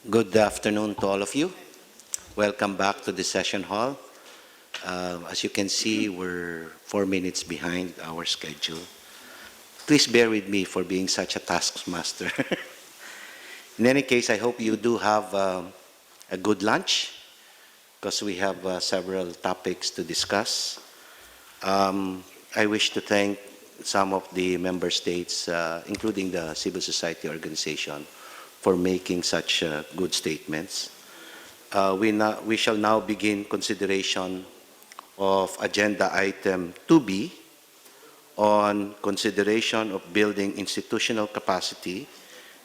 Good afternoon to all of you. Welcome back to the session hall. As you can see, we're 4 minutes behind our schedule. Please bear with me for being such a taskmaster. In any case, I hope you do have a good lunch because we have several topics to discuss. I wish to thank some of the member states, including the civil society organization, for making such good statements. We shall now begin consideration of agenda item 2B on consideration of building institutional capacity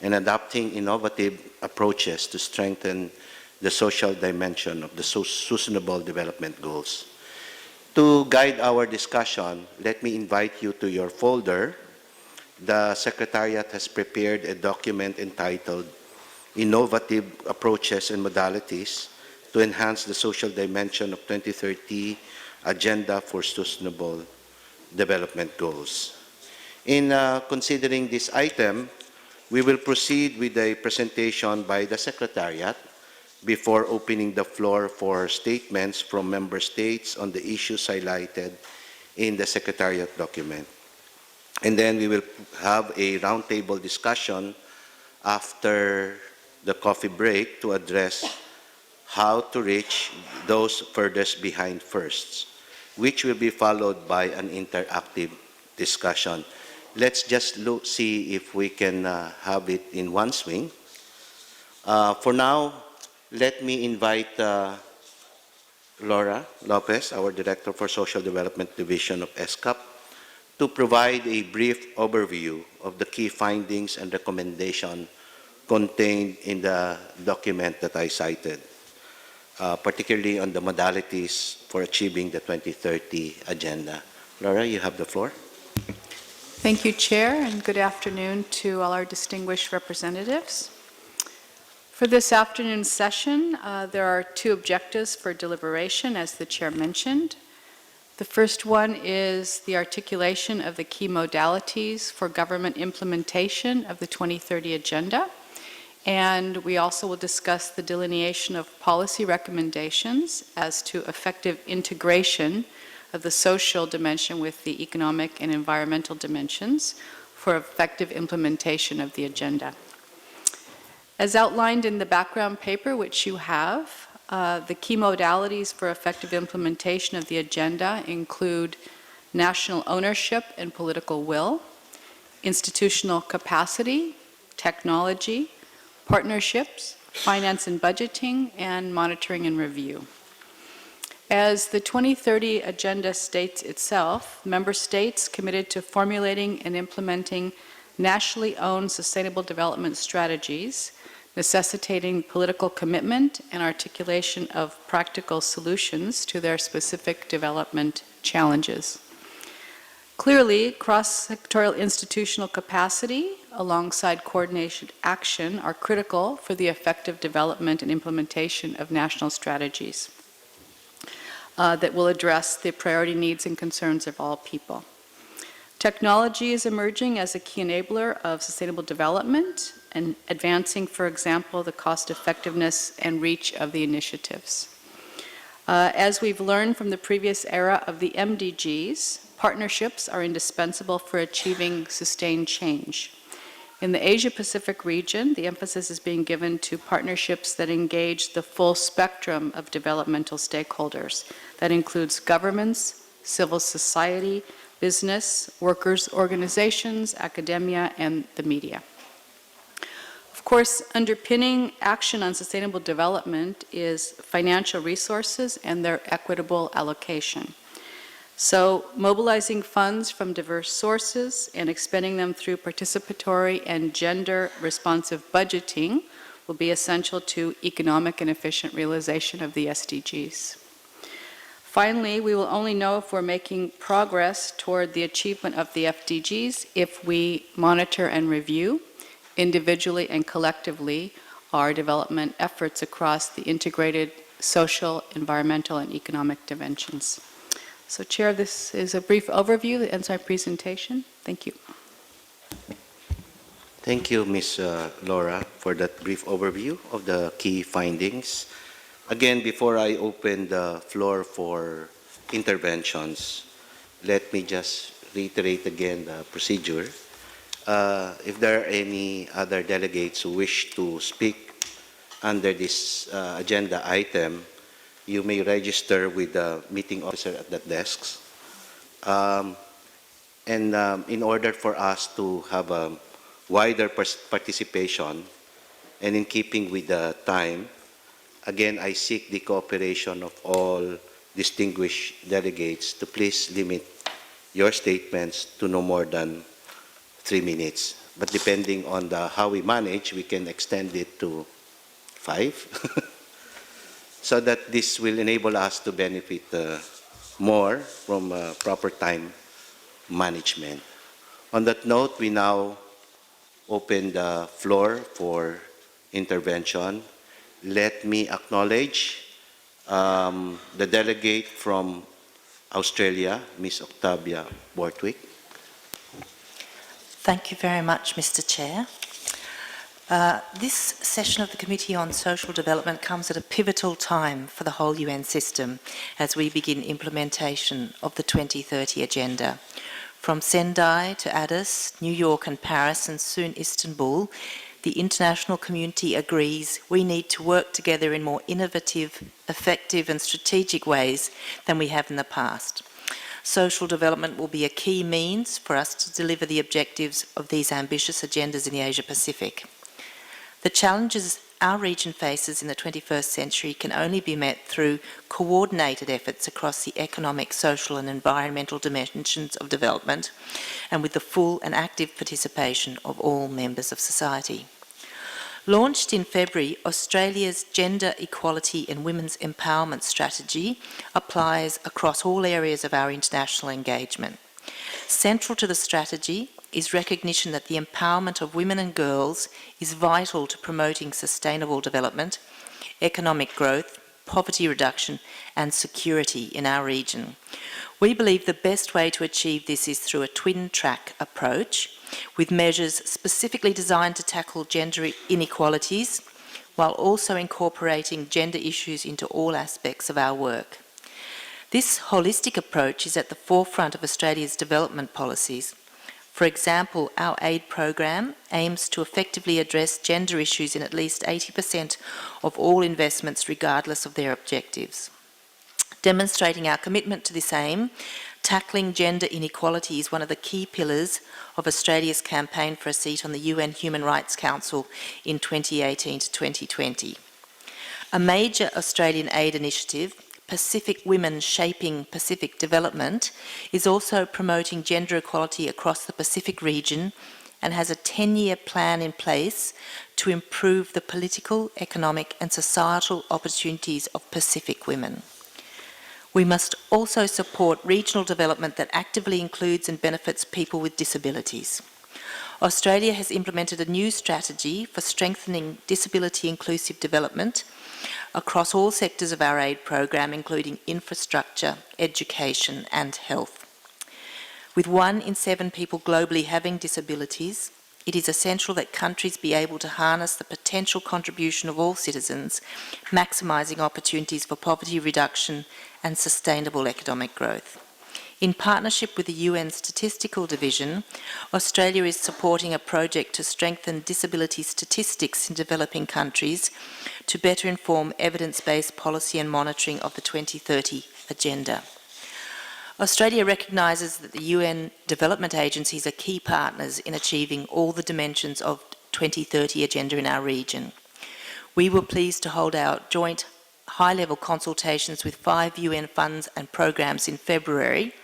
and adopting innovative approaches to strengthen the social dimension of the Sustainable Development Goals. To guide our discussion, let me invite you to your folder. The Secretariat has prepared a document entitled Innovative Approaches and Modalities to Enhance the Social Dimension of 2030 Agenda for Sustainable Development Goals. In considering this item, we will proceed with a presentation by the Secretariat before opening the floor for statements from member states on the issues highlighted in the Secretariat document. And then we will have a roundtable discussion after the coffee break to address how to reach those furthest behind first, which will be followed by an interactive discussion. Let's just see if we can have it in one swing. For now, let me invite Laura Lopez, our Director for Social Development Division of ESCAP, to provide a brief overview of the key findings and recommendations contained in the document that I cited, particularly on the modalities for achieving the 2030 agenda. Laura, you have the floor. Thank you, Chair, and good afternoon to all our distinguished representatives. For this afternoon's session, there are two objectives for deliberation, as the Chair mentioned. The first one is the articulation of the key modalities for government implementation of the 2030 Agenda. And we also will discuss the delineation of policy recommendations as to effective integration of the social dimension with the economic and environmental dimensions for effective implementation of the agenda. As outlined in the background paper, which you have, the key modalities for effective implementation of the agenda include national ownership and political will, institutional capacity, technology, partnerships, finance and budgeting, and monitoring and review. As the 2030 Agenda states itself, member states committed to formulating and implementing nationally owned sustainable development strategies necessitating political commitment and articulation of practical solutions to their specific development challenges. Clearly, cross-sectorial institutional capacity alongside coordinated action, are critical for the effective development and implementation of national strategies that will address the priority needs and concerns of all people. Technology is emerging as a key enabler of sustainable development and advancing, for example, the cost effectiveness and reach of the initiatives. As we've learned from the previous era of the MDGs, partnerships are indispensable for achieving sustained change. In the Asia-Pacific region, the emphasis is being given to partnerships that engage the full spectrum of developmental stakeholders. That includes governments, civil society, business, workers' organizations, academia, and the media. Of course, underpinning action on sustainable development is financial resources and their equitable allocation. So, mobilizing funds from diverse sources and expending them through participatory and gender-responsive budgeting will be essential to economic and efficient realization of the SDGs. Finally, we will only know if we're making progress toward the achievement of the SDGs if we monitor and review individually and collectively our development efforts across the integrated social, environmental, and economic dimensions. So, Chair, this is a brief overview that ends my presentation. Thank you. Thank you, Ms. Laura, for that brief overview of the key findings. Again, before I open the floor for interventions, let me just reiterate again the procedure. If there are any other delegates who wish to speak under this agenda item, you may register with the meeting officer at the desks. In order for us to have a wider participation and in keeping with the time, again, I seek the cooperation of all distinguished delegates to please limit your statements to no more than 3 minutes. But depending on how we manage, we can extend it to 5. So that this will enable us to benefit more from proper time management. On that note, we now open the floor for intervention. Let me acknowledge the delegate from Australia, Ms. Octavia Bortwick. Thank you very much, Mr. Chair. This session of the Committee on Social Development comes at a pivotal time for the whole UN system as we begin implementation of the 2030 Agenda. From Sendai to Addis, New York and Paris, and soon Istanbul, the international community agrees we need to work together in more innovative, effective and strategic ways than we have in the past. Social development will be a key means for us to deliver the objectives of these ambitious agendas in the Asia-Pacific. The challenges our region faces in the 21st century can only be met through coordinated efforts across the economic, social and environmental dimensions of development, and with the full and active participation of all members of society. Launched in February, Australia's Gender Equality and Women's Empowerment Strategy applies across all areas of our international engagement. Central to the strategy is recognition that the empowerment of women and girls is vital to promoting sustainable development, economic growth, poverty reduction and security in our region. We believe the best way to achieve this is through a twin-track approach with measures specifically designed to tackle gender inequalities while also incorporating gender issues into all aspects of our work. This holistic approach is at the forefront of Australia's development policies. For example, our aid program aims to effectively address gender issues in at least 80% of all investments regardless of their objectives. Demonstrating our commitment to this aim, tackling gender inequality is one of the key pillars of Australia's campaign for a seat on the UN Human Rights Council in 2018 to 2020. A major Australian aid initiative, Pacific Women Shaping Pacific Development, is also promoting gender equality across the Pacific region and has a 10-year plan in place to improve the political, economic and societal opportunities of Pacific women. We must also support regional development that actively includes and benefits people with disabilities. Australia has implemented a new strategy for strengthening disability-inclusive development across all sectors of our aid program, including infrastructure, education and health. With 1 in 7 people globally having disabilities, it is essential that countries be able to harness the potential contribution of all citizens, maximising opportunities for poverty reduction and sustainable economic growth. In partnership with the UN Statistical Division, Australia is supporting a project to strengthen disability statistics in developing countries to better inform evidence-based policy and monitoring of the 2030 Agenda. Australia recognises that the UN development agencies are key partners in achieving all the dimensions of 2030 Agenda in our region. We were pleased to hold our joint high-level consultations with 5 UN funds and programs in February,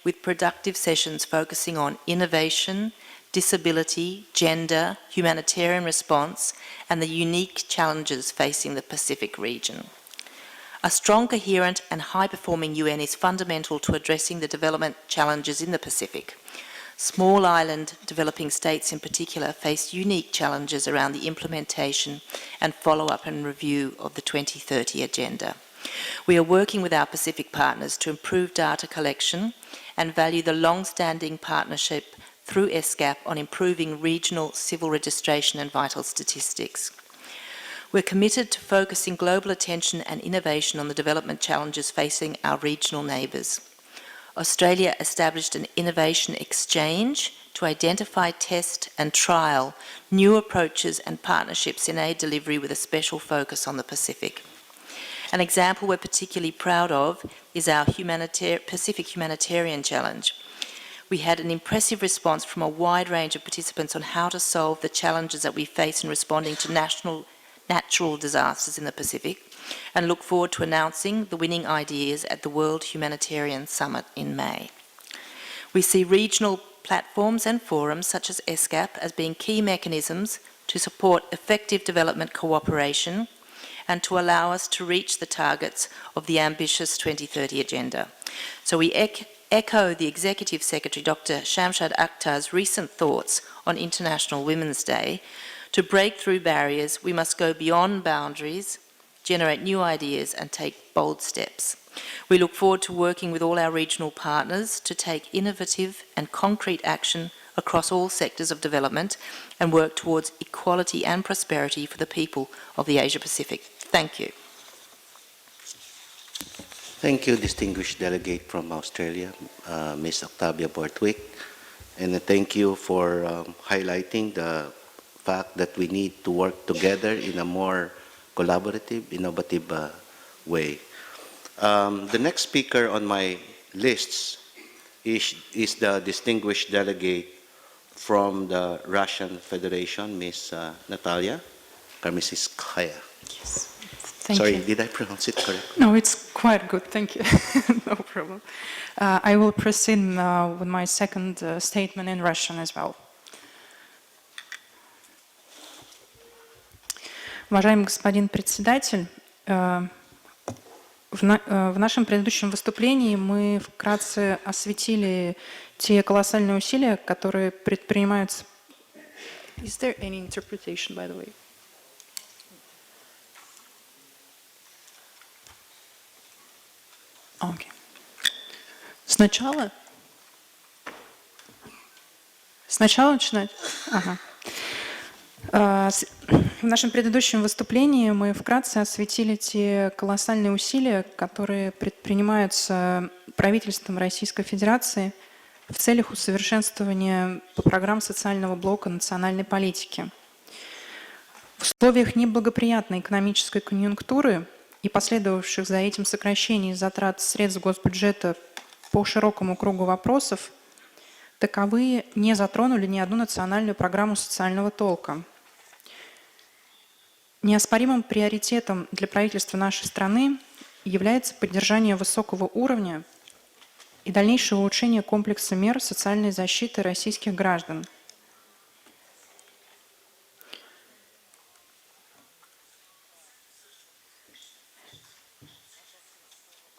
with productive sessions focusing on innovation, disability, gender, humanitarian response, and the unique challenges facing the Pacific region. A strong, coherent and high-performing UN is fundamental to addressing the development challenges in the Pacific. Small island developing states in particular face unique challenges around the implementation and follow-up and review of the 2030 Agenda. We are working with our Pacific partners to improve data collection and value the long-standing partnership through ESCAP on improving regional civil registration and vital statistics. We're committed to focusing global attention and innovation on the development challenges facing our regional neighbours. Australia established an innovation exchange to identify, test and trial new approaches and partnerships in aid delivery with a special focus on the Pacific. An example we're particularly proud of is our Pacific Humanitarian Challenge. We had an impressive response from a wide range of participants on how to solve the challenges that we face in responding to natural disasters in the Pacific, and look forward to announcing the winning ideas at the World Humanitarian Summit in May. We see regional platforms and forums such as ESCAP as being key mechanisms to support effective development cooperation and to allow us to reach the targets of the ambitious 2030 Agenda. So we echo the Executive Secretary, Dr. Shamshad Akhtar's recent thoughts on International Women's Day. To break through barriers, we must go beyond boundaries, generate new ideas and take bold steps. We look forward to working with all our regional partners to take innovative and concrete action across all sectors of development and work towards equality and prosperity for the people of the Asia Pacific. Thank you. Thank you, distinguished delegate from Australia, Ms. Octavia Borthwick, and thank you for highlighting the fact that we need to work together in a more collaborative, innovative way. The next speaker on my list is the distinguished delegate from the Russian Federation, Ms. Natalia Karmisiskaya. Yes. Thank Sorry, you. did I pronounce it correctly? No, it's quite good. Thank you. No problem. I will proceed with my second statement in Russian as well. Уважаемый господин председатель, в нашем предыдущем выступлении мы вкратце осветили те колоссальные усилия, которые предпринимаются. Is there any interpretation, by the way? Okay. Сначала начинать? Ага. В нашем предыдущем выступлении мы вкратце осветили те колоссальные усилия, которые предпринимаются правительством Российской Федерации в целях усовершенствования программ социального блока национальной политики. В условиях неблагоприятной экономической конъюнктуры и последовавших за этим сокращений затрат средств госбюджета по широкому кругу вопросов, таковые не затронули ни одну национальную программу социального толка. Неоспоримым приоритетом для правительства нашей страны является поддержание высокого уровня и дальнейшее улучшение комплекса мер социальной защиты российских граждан.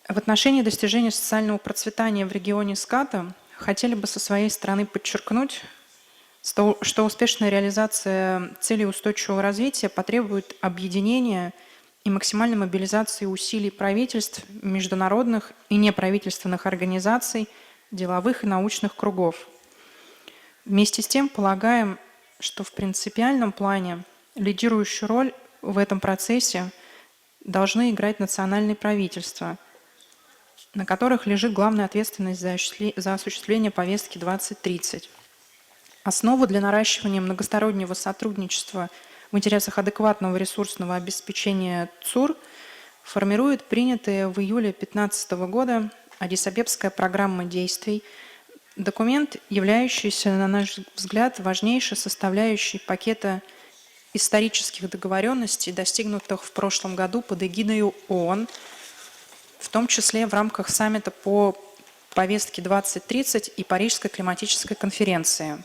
В отношении достижения социального процветания в регионе СКАТа хотели бы со своей стороны подчеркнуть, что успешная реализация целей устойчивого развития потребует объединения и максимальной мобилизации усилий правительств, международных и неправительственных организаций, деловых и научных кругов. Вместе с тем полагаем, что в принципиальном плане лидирующую роль в этом процессе должны играть национальные правительства, на которых лежит главная ответственность за осуществление повестки 2030. Основу для наращивания многостороннего сотрудничества в интересах адекватного ресурсного обеспечения ЦУР формирует принятая в июле 2015 года Аддис-Абебская программа действий, документ, являющийся, на наш взгляд, важнейшей составляющей пакета исторических договоренностей, достигнутых в прошлом году под эгидой ООН, в том числе в рамках саммита по повестке 2030 и Парижской климатической конференции.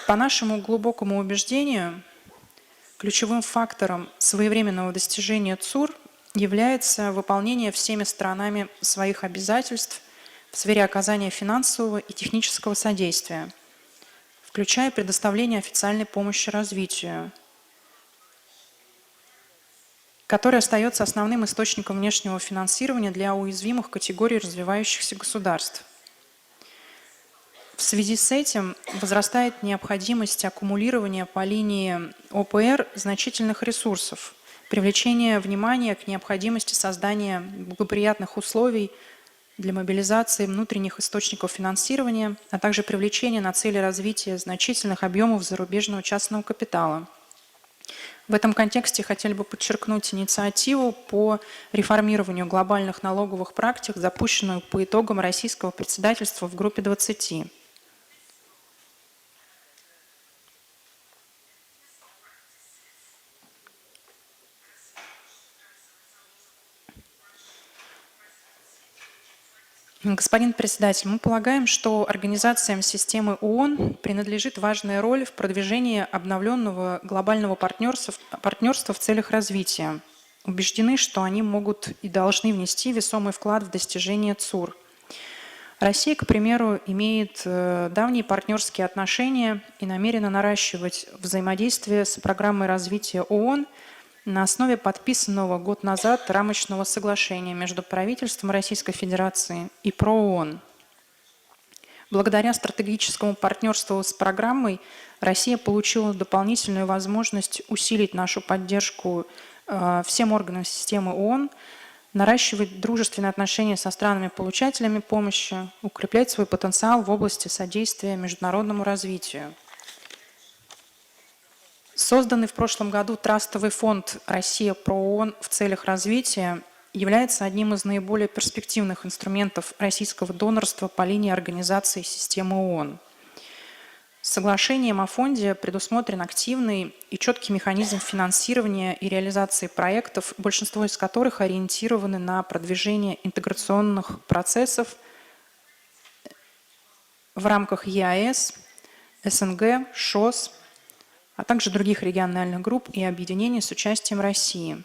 По нашему глубокому убеждению, ключевым фактором своевременного достижения ЦУР является выполнение всеми сторонами своих обязательств в сфере оказания финансового и технического содействия, включая предоставление официальной помощи развитию, который остается основным источником внешнего финансирования для уязвимых категорий развивающихся государств. В связи с этим возрастает необходимость аккумулирования по линии ОПР значительных ресурсов, привлечения внимания к необходимости создания благоприятных условий для мобилизации внутренних источников финансирования, а также привлечения на цели развития значительных объемов зарубежного частного капитала. В этом контексте хотели бы подчеркнуть инициативу по реформированию глобальных налоговых практик, запущенную по итогам российского председательства в группе 20. Господин председатель, мы полагаем, что организациям системы ООН принадлежит важная роль в продвижении обновленного глобального партнерства в целях развития. Убеждены, что они могут и должны внести весомый вклад в достижение ЦУР. Россия, к примеру, имеет давние партнерские отношения и намерена наращивать взаимодействие с программой развития ООН на основе подписанного год назад рамочного соглашения между правительством Российской Федерации и ПРООН. Благодаря стратегическому партнерству с программой Россия получила дополнительную возможность усилить нашу поддержку всем органам системы ООН, наращивать дружественные отношения со странами-получателями помощи, укреплять свой потенциал в области содействия международному развитию. Созданный в прошлом году трастовый фонд «Россия про ООН в целях развития» является одним из наиболее перспективных инструментов российского донорства по линии организации системы ООН. Соглашением о фонде предусмотрен активный и четкий механизм финансирования и реализации проектов, большинство из которых ориентированы на продвижение интеграционных процессов в рамках ЕАЭС, СНГ, ШОС, а также других региональных групп и объединений с участием России.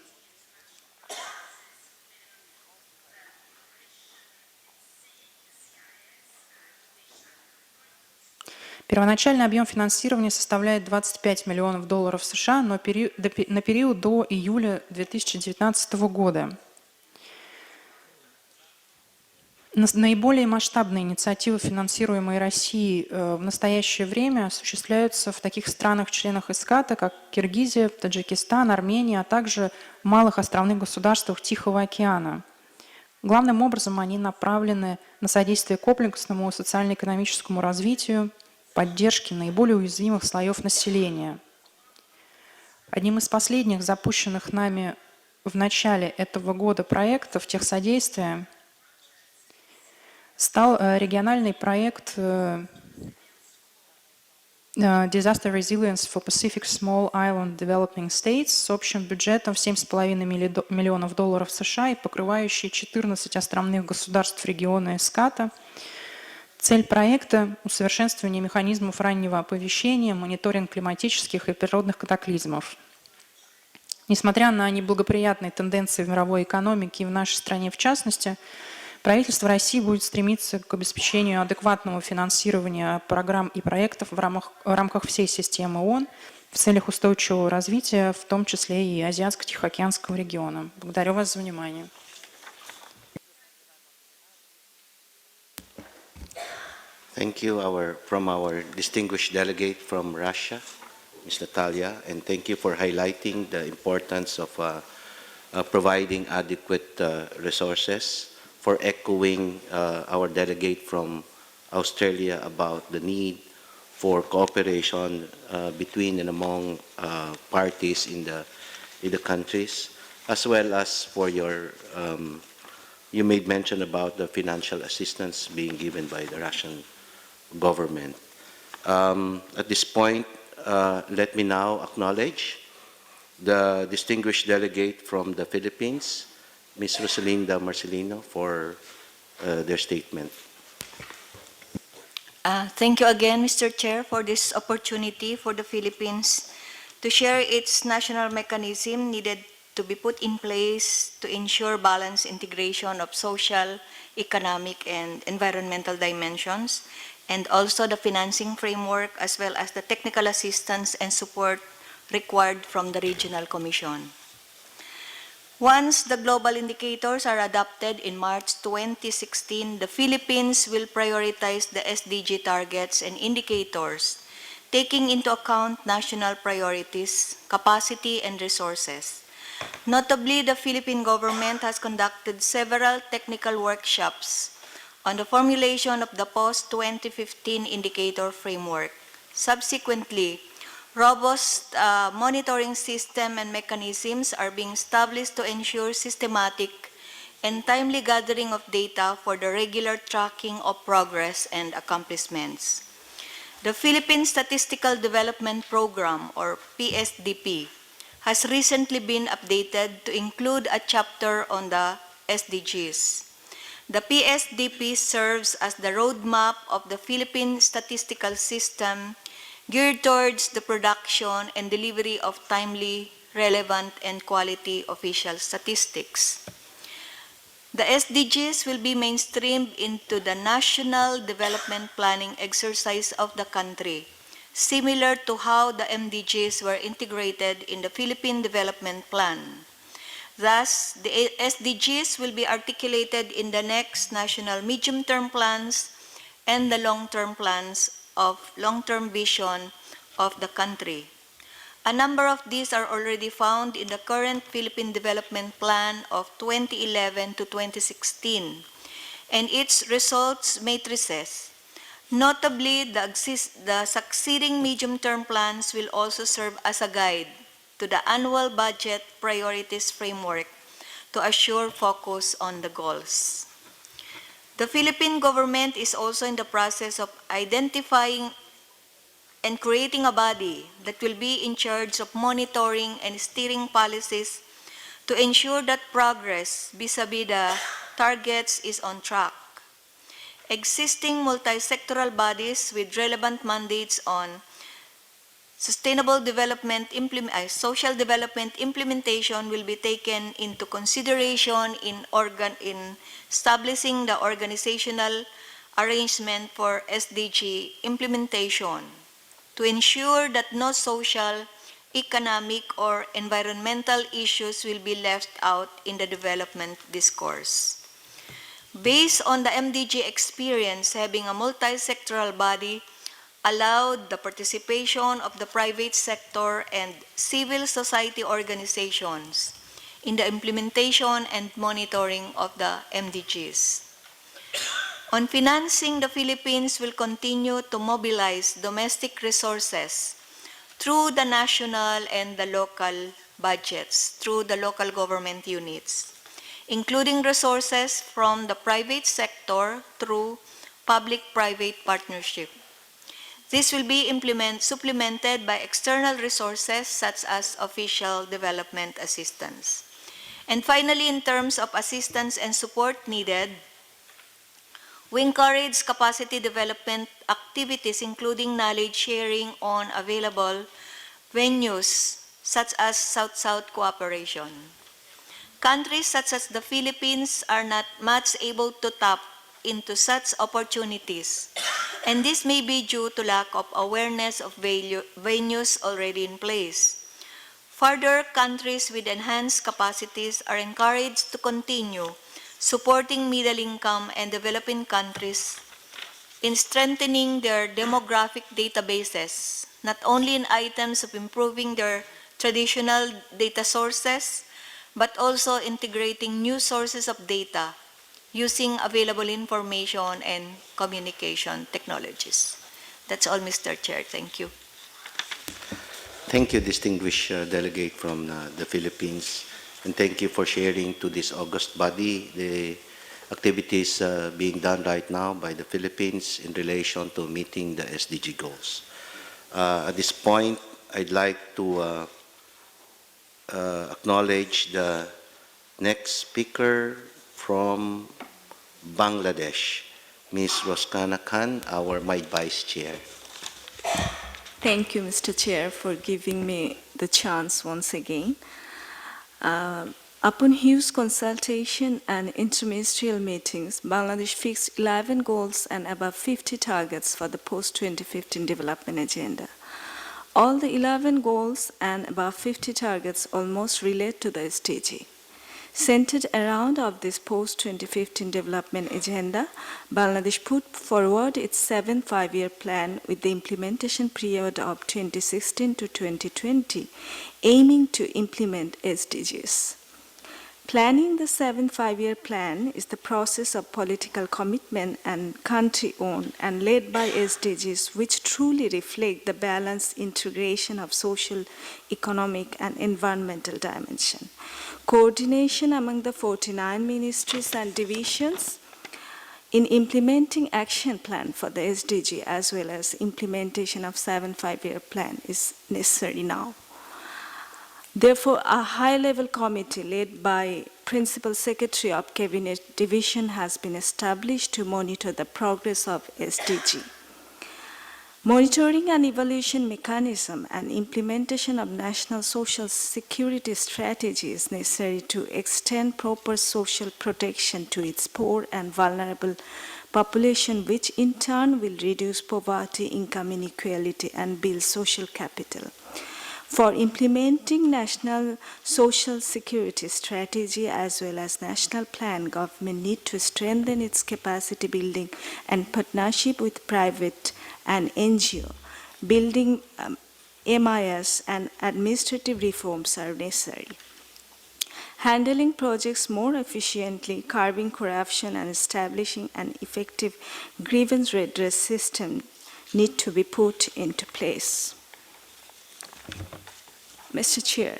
Первоначальный объем финансирования составляет $25 миллионов США на период до июля 2019 года. Наиболее масштабные инициативы, финансируемые Россией в настоящее время, осуществляются в таких странах-членах ESCAP, как Киргизия, Таджикистан, Армения, а также в малых островных государствах Тихого океана. Главным образом они направлены на содействие комплексному социально-экономическому развитию, поддержке наиболее уязвимых слоев населения. Одним из последних запущенных нами в начале этого года проектов техсодействия стал региональный проект Disaster Resilience for Pacific Small Island Developing States с общим бюджетом в $7,5 миллионов США и покрывающий 14 островных государств региона ESCAP. Цель проекта – усовершенствование механизмов раннего оповещения, мониторинг климатических и природных катаклизмов. Несмотря на неблагоприятные тенденции в мировой экономике и в нашей стране в частности, Правительство России будет стремиться к обеспечению адекватного финансирования программ и проектов в рамках всей системы ООН в целях устойчивого развития, в том числе и Азиатско-Тихоокеанского региона. Благодарю вас за внимание. Thank you from our distinguished delegate from Russia, Ms. Natalia, and thank you for highlighting the importance of providing adequate resources, for echoing our delegate from Australia about the need for cooperation between and among parties in the countries, as well as for your, you made mention about the financial assistance being given by the Russian government. At this point, let me now acknowledge the distinguished delegate from the Philippines, Ms. Rosalinda Marcelino, for their statement. Thank you again, Mr. Chair, for this opportunity for the Philippines to share its national mechanism needed to be put in place to ensure balanced integration of social, economic, and environmental dimensions, and also the financing framework, as well as the technical assistance and support required from the Regional Commission. Once the global indicators are adopted in March 2016, the Philippines will prioritize the SDG targets and indicators, taking into account national priorities, capacity, and resources. Notably, the Philippine government has conducted several technical workshops on the formulation of the post-2015 indicator framework. Subsequently, robust monitoring system and mechanisms are being established to ensure systematic and timely gathering of data for the regular tracking of progress and accomplishments. The Philippine Statistical Development Program, or PSDP, has recently been updated to include a chapter on the SDGs. The PSDP serves as the roadmap of the Philippine statistical system geared towards the production and delivery of timely, relevant, and quality official statistics. The SDGs will be mainstreamed into the national development planning exercise of the country, similar to how the MDGs were integrated in the Philippine Development Plan. Thus, the SDGs will be articulated in the next national medium-term plans and the long-term plans of long-term vision of the country. A number of these are already found in the current Philippine Development Plan of 2011 to 2016 and its results matrices. Notably, the succeeding medium-term plans will also serve as a guide to the annual budget priorities framework to assure focus on the goals. The Philippine government is also in the process of identifying and creating a body that will be in charge of monitoring and steering policies to ensure that progress vis-à-vis the targets is on track. Existing multi-sectoral bodies with relevant mandates on sustainable development, social development implementation will be taken into consideration in establishing the organizational arrangement for SDG implementation to ensure that no social, economic, or environmental issues will be left out in the development discourse. Based on the MDG experience, having a multi-sectoral body allowed the participation of the private sector and civil society organizations in the implementation and monitoring of the MDGs. On financing, the Philippines will continue to mobilize domestic resources through the national and the local budgets, through the local government units, including resources from the private sector through public-private partnership. This will be supplemented by external resources such as official development assistance. And finally, in terms of assistance and support needed, we encourage capacity development activities including knowledge sharing on available venues such as South-South cooperation. countries such as the Philippines are not much able to tap into such opportunities, and this may be due to lack of awareness of venues already in place. Further, countries with enhanced capacities are encouraged to continue supporting middle-income and developing countries in strengthening their demographic databases, not only in items of improving their traditional data sources, but also integrating new sources of data using available information and communication technologies. That's all, Mr. Chair. Thank you. Thank you, distinguished delegate from the Philippines, and thank you for sharing to this august body the activities being done right now by the Philippines in relation to meeting the SDG goals. At this point, I'd like to acknowledge the next speaker from Bangladesh, Ms. Roskana Khan, my Vice Chair. Thank you, Mr. Chair, for giving me the chance once again. Upon huge consultation and interministerial meetings, Bangladesh fixed 11 goals and above 50 targets for the post-2015 development agenda. All the 11 goals and above 50 targets almost relate to the SDG. Centered around of this post-2015 development agenda, Bangladesh put forward its 7th five-year plan with the implementation period of 2016 to 2020, aiming to implement SDGs. Planning the 7th five-year plan is the process of political commitment and country-owned and led by SDGs, which truly reflect the balanced integration of social, economic, and environmental dimension. Coordination among the 49 ministries and divisions in implementing action plan for the SDG as well as implementation of 7th five-year plan is necessary now. Therefore, a high-level committee led by Principal Secretary of Cabinet Division has been established to monitor the progress of SDG. Monitoring and evaluation mechanism and implementation of national social security strategy is necessary to extend proper social protection to its poor and vulnerable population, which in turn will reduce poverty, income inequality, and build social capital. For implementing national social security strategy as well as national plan, government need to strengthen its capacity building and partnership with private and NGO. Building MIS and administrative reforms are necessary. Handling projects more efficiently, curbing corruption, and establishing an effective grievance redress system need to be put into place. Mr. Chair,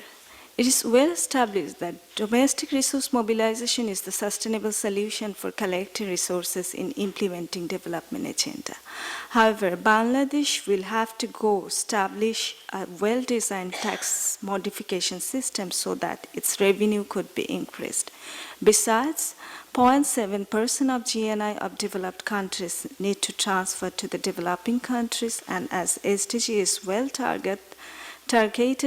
it is well established that domestic resource mobilization is the sustainable solution for collecting resources in implementing development agenda. However, Bangladesh will have to go establish a well-designed tax modification system so that its revenue could be increased. Besides, 0.7% of GNI of developed countries need to transfer to the developing countries, and as SDG is well targeted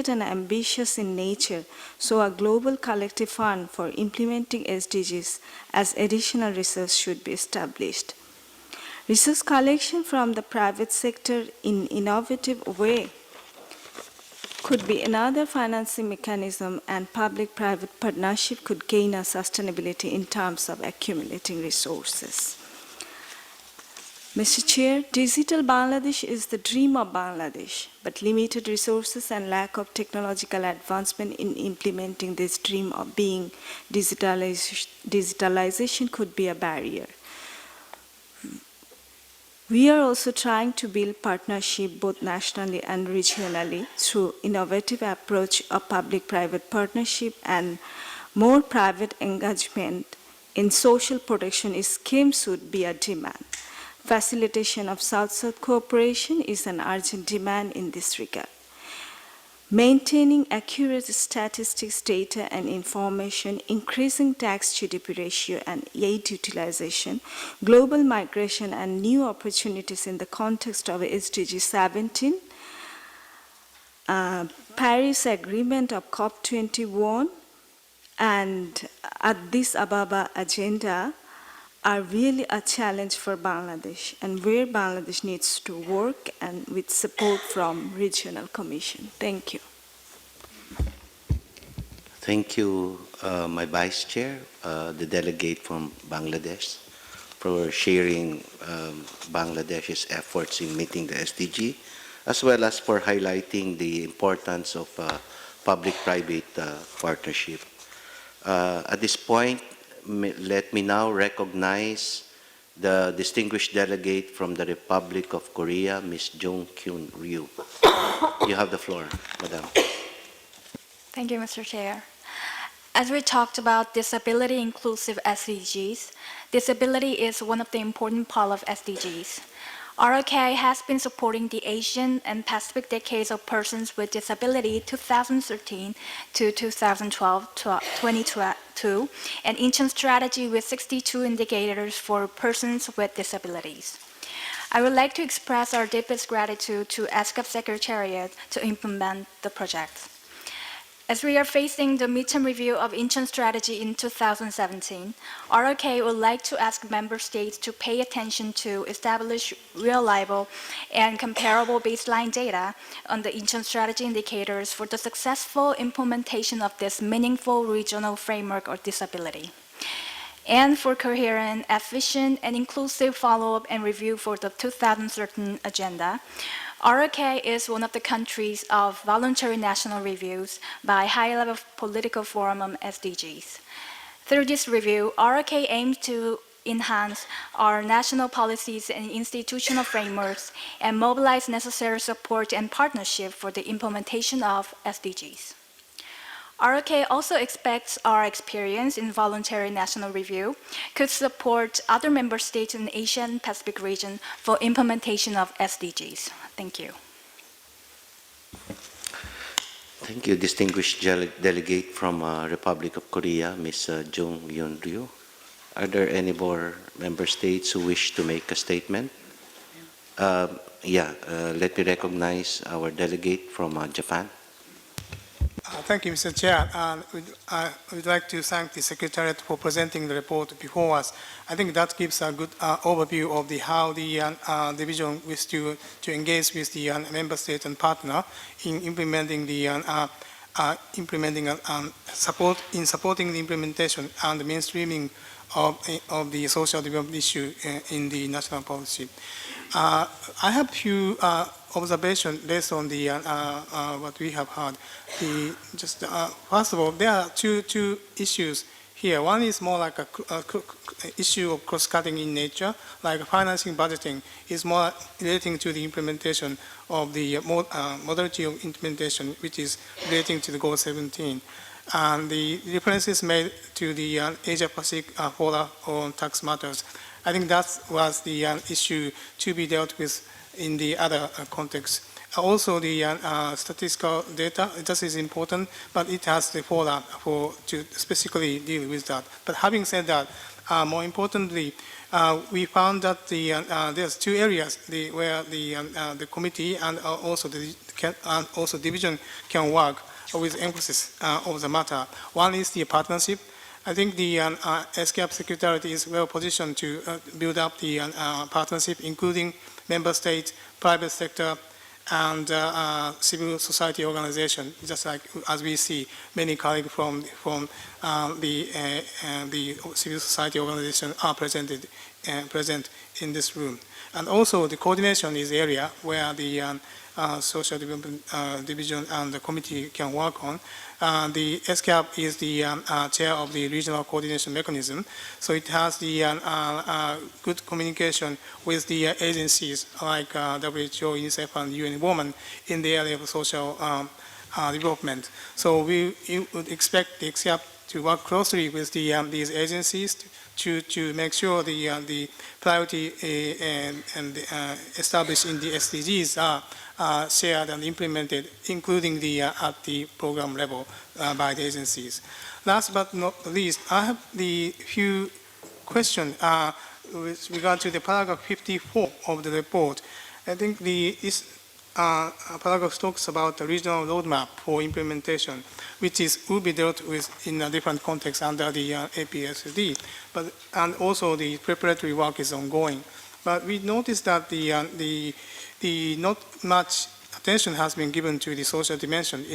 and ambitious in nature, so a global collective fund for implementing SDGs as additional resource should be established. Resource collection from the private sector in innovative way could be another financing mechanism, and public-private partnership could gain a sustainability in terms of accumulating resources. Mr. Chair, digital Bangladesh is the dream of Bangladesh, but limited resources and lack of technological advancement in implementing this dream of being digitalization could be a barrier. We are also trying to build partnership both nationally and regionally through innovative approach of public-private partnership and more private engagement in social protection schemes would be a demand. Facilitation of South-South cooperation is an urgent demand in this regard. Maintaining accurate statistics, data, and information, increasing tax-GDP ratio and aid utilization, global migration, and new opportunities in the context of SDG 17, Paris Agreement of COP21, and Addis Ababa agenda are really a challenge for Bangladesh, and where Bangladesh needs to work and with support from regional commission. Thank you. Thank you, my Vice Chair, the delegate from Bangladesh, for sharing Bangladesh's efforts in meeting the SDG, as well as for highlighting the importance of public-private partnership. At this point, let me now recognize the distinguished delegate from the Republic of Korea, Ms. Jung Kyun Ryu. You have the floor, Madam. Thank you, Mr. Chair. As we talked about disability inclusive SDGs, disability is one of the important parts of SDGs. ROK has been supporting the Asian and Pacific Decades of Persons with Disability 2013 to 2022, an Incheon strategy with 62 indicators for persons with disabilities. I would like to express our deepest gratitude to ESCAP Secretariat to implement the project. As we are facing the midterm review of Incheon strategy in 2017, ROK would like to ask member states to pay attention to establish reliable and comparable baseline data on the Incheon strategy indicators for the successful implementation of this meaningful regional framework of disability, and for coherent, efficient, and inclusive follow-up and review for the 2013 agenda. ROK is one of the countries of voluntary national reviews by high-level political forum on SDGs. Through this review, ROK aims to enhance our national policies and institutional frameworks and mobilize necessary support and partnership for the implementation of SDGs. ROK also expects our experience in voluntary national review could support other member states in the Asian Pacific region for implementation of SDGs. Thank you. Thank you, distinguished delegate from Republic of Korea, Ms. Jung Yun Ryu. Are there any more member states who wish to make a statement? Let me recognize our delegate from Japan. Thank you, Mr. Chair. I would like to thank the Secretariat for presenting the report before us. I think that gives a good overview of how the division wishes to engage with the member state and partner in implementing supporting the implementation and the mainstreaming of the social development issue in the national policy. I have a few observations based on the what we have heard. First of all, there are two issues here. One is more like a issue of cross-cutting in nature, like financing budgeting is more relating to the implementation of the modality of implementation, which is relating to the Goal 17. And the references made to the Asia-Pacific Fora on tax matters. I think that was the issue to be dealt with in the other context. Also, the statistical data, this is important, but it has the fora to specifically deal with that. But having said that, more importantly, we found that there's two areas where the committee and also division can work with emphasis of the matter. One is the partnership. I think the ESCAP Secretariat is well positioned to build up the partnership, including member states, private sector, and civil society organization, just like as we see many colleagues from the civil society organization are present in this room. And also the coordination is the area where the social development division and the committee can work on. The ESCAP is the chair of the regional coordination mechanism, so it has the good communication with the agencies like WHO, UNICEF, and UN Women in the area of social development. So we would expect the ESCAP to work closely with these agencies to make sure the priority and established in the SDGs are shared and implemented, including at the program level by the agencies. Last but not least, I have the few questions with regard to the paragraph 54 of the report. I think paragraph talks about the regional roadmap for implementation, which will be dealt with in a different context under the APSD, and also the preparatory work is ongoing. But we noticed that the not much attention has been given to the social dimension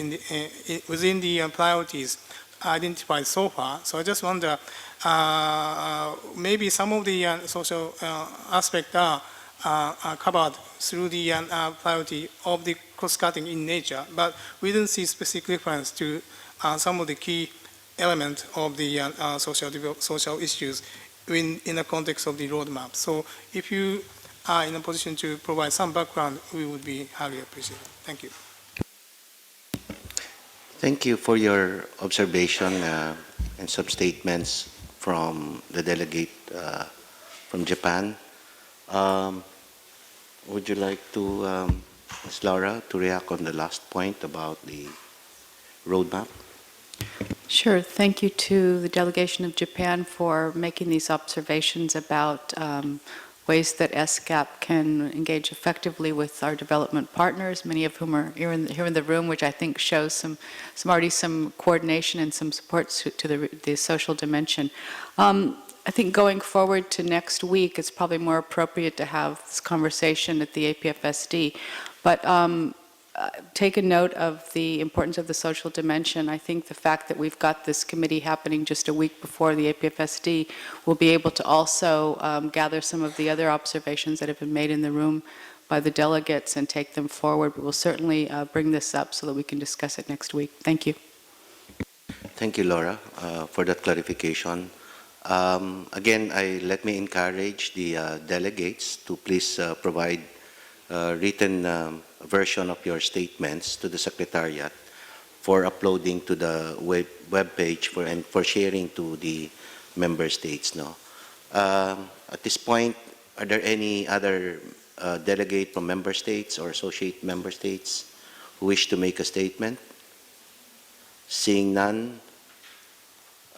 within the priorities identified so far. So I just wonder, maybe some of the social aspects are covered through the priority of the cross-cutting in nature, but we didn't see specific reference to some of the key elements of the social issues in the context of the roadmap. So if you are in a position to provide some background, we would be highly appreciated. Thank you. Thank you for your observation and some statements from the delegate from Japan. Would you like to, Ms. Laura, to react on the last point about the roadmap? Sure. Thank you to the delegation of Japan for making these observations about ways that ESCAP can engage effectively with our development partners, many of whom are here in the room, which I think shows some coordination and some support to the social dimension. I think going forward to next week, it's probably more appropriate to have this conversation at the APFSD. But take a note of the importance of the social dimension. I think the fact that we've got this committee happening just a week before the APFSD will be able to also gather some of the other observations that have been made in the room by the delegates and take them forward. But we'll certainly bring this up so that we can discuss it next week. Thank you. Thank you, Laura, for that clarification. Again, let me encourage the delegates to please provide written version of your statements to the secretariat for uploading to the web page and for sharing to the member states. No, at this point, are there any other delegate from member states or associate member states who wish to make a statement? Seeing none,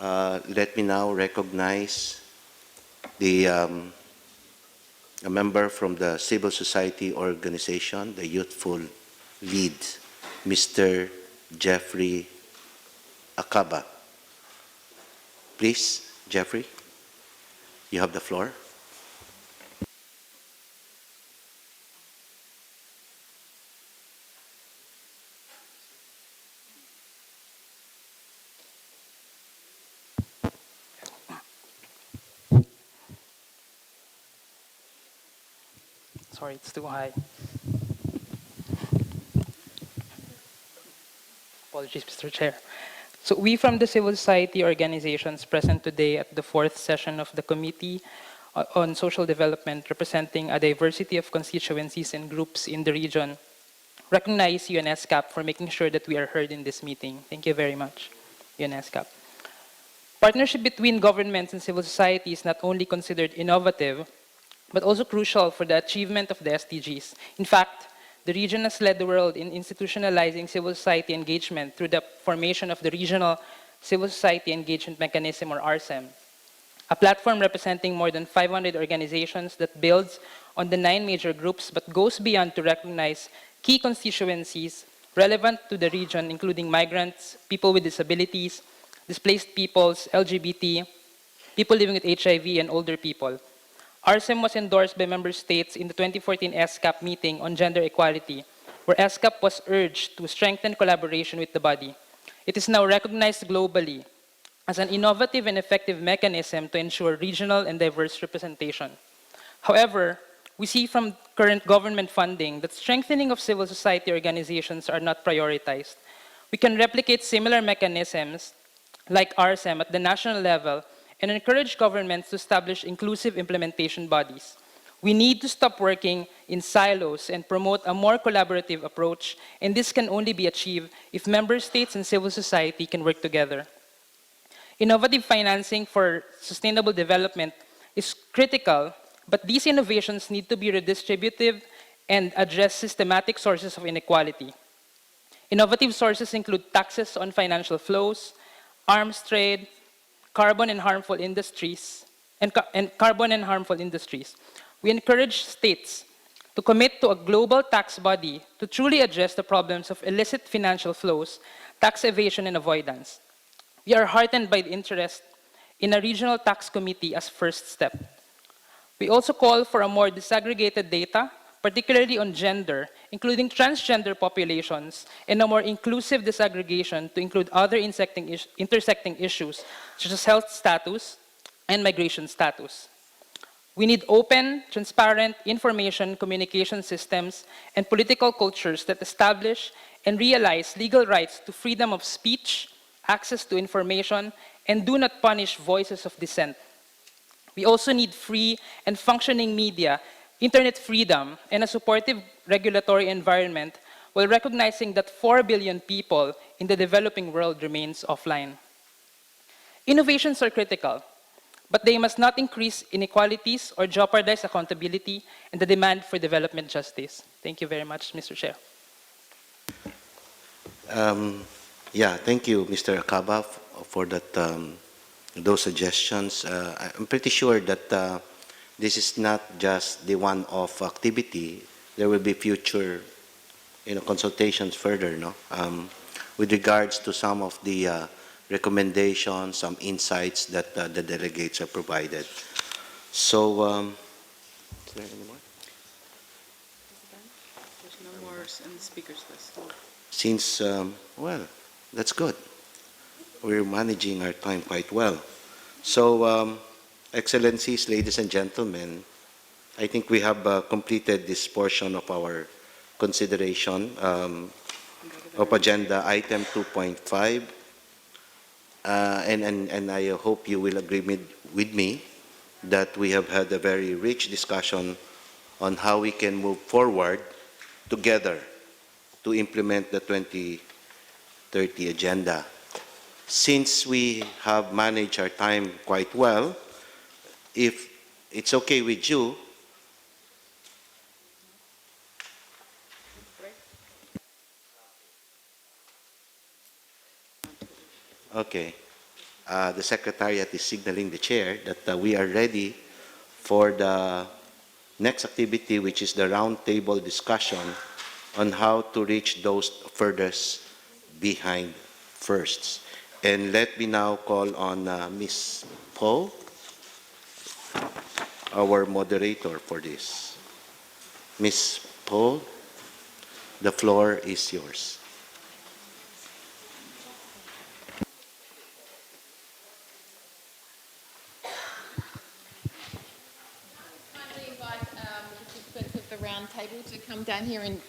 let me now recognize a member from the civil society organization, the Youthful Lead, Mr. Jeffrey Akaba. Please, Jeffrey, you have the floor. Sorry, it's too high. Apologies, Mr. Chair. So we from the civil society organizations present today at the 4th session of the Committee on Social Development, representing a diversity of constituencies and groups in the region, recognize ESCAP for making sure that we are heard in this meeting. Thank you very much, ESCAP. Partnership between governments and civil society is not only considered innovative, but also crucial for the achievement of the SDGs. In fact, the region has led the world in institutionalizing civil society engagement through the formation of the Regional Civil Society Engagement Mechanism, or RCEM, a platform representing more than 500 organizations that builds on the 9 major groups but goes beyond to recognize key constituencies relevant to the region, including migrants, people with disabilities, displaced peoples, LGBT, people living with HIV, and older people. RCEM was endorsed by member states in the 2014 ESCAP meeting on gender equality, where ESCAP was urged to strengthen collaboration with the body. It is now recognized globally as an innovative and effective mechanism to ensure regional and diverse representation. However, we see from current government funding that strengthening of civil society organizations are not prioritized. We can replicate similar mechanisms like RCEM at the national level and encourage governments to establish inclusive implementation bodies. We need to stop working in silos and promote a more collaborative approach, and this can only be achieved if member states and civil society can work together. Innovative financing for sustainable development is critical, but these innovations need to be redistributive and address systematic sources of inequality. Innovative sources include taxes on financial flows, arms trade, carbon and harmful industries. We encourage states to commit to a global tax body to truly address the problems of illicit financial flows, tax evasion, and avoidance. We are heartened by the interest in a regional tax committee as first step. We also call for a more disaggregated data, particularly on gender, including transgender populations, and a more inclusive disaggregation to include other intersecting issues, such as health status and migration status. We need open, transparent information communication systems and political cultures that establish and realize legal rights to freedom of speech, access to information, and do not punish voices of dissent. We also need free and functioning media, internet freedom, and a supportive regulatory environment while recognizing that 4 billion people in the developing world remains offline. Innovations are critical, but they must not increase inequalities or jeopardize accountability and the demand for development justice. Thank you very much, Mr. Chair. Yeah, thank you, Mr. Akaba, for that, those suggestions. I'm pretty sure that this is not just the one-off activity. There will be future, consultations further, no? With regards to some of the recommendations, some insights that the delegates have provided. So, is there any more? There's no more in the speakers list. Since, well, that's good. We're managing our time quite well. So, Excellencies, ladies and gentlemen, I think we have completed this portion of our consideration of agenda item 2.5. And I hope you will agree with me that we have had a very rich discussion on how we can move forward together to implement the 2030 agenda. Since we have managed our time quite well, if it's okay with you, okay. The Secretariat is signaling the chair that we are ready for the next activity, which is the roundtable discussion on how to reach those furthest behind firsts. And let me now call on Ms. Poe, our moderator for this. Ms. Poe, the floor is yours. Participants of the round table to come down here and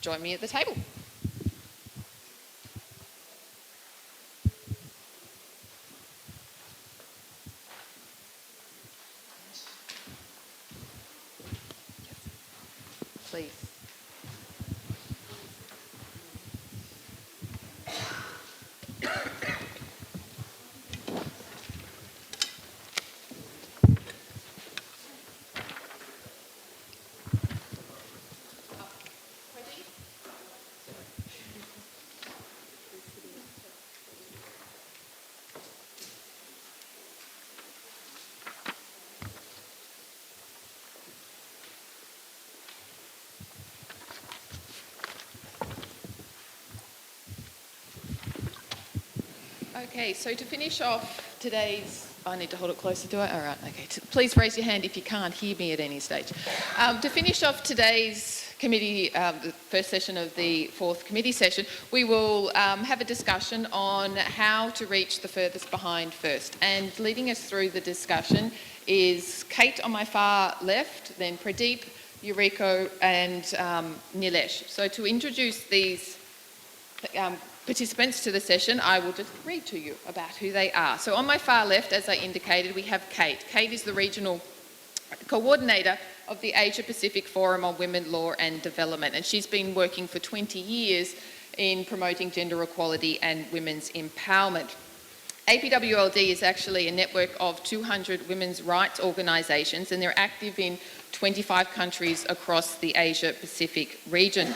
join me at the table. Please. Okay, so to finish off today's, I need to hold it closer, do I? All right, okay. Please raise your hand if you can't hear me at any stage. To finish off today's committee, the first session of the fourth committee session, we will have a discussion on how to reach the furthest behind first. And leading us through the discussion is Kate on my far left, then Pradeep, Yuriko, and Nilesh. So to introduce these participants to the session, I will just read to you about who they are. So on my far left, as I indicated, we have Kate. Kate is the regional coordinator of the Asia Pacific Forum on Women, Law and Development, and she's been working for 20 years in promoting gender equality and women's empowerment. APWLD is actually a network of 200 women's rights organisations, and they're active in 25 countries across the Asia Pacific region.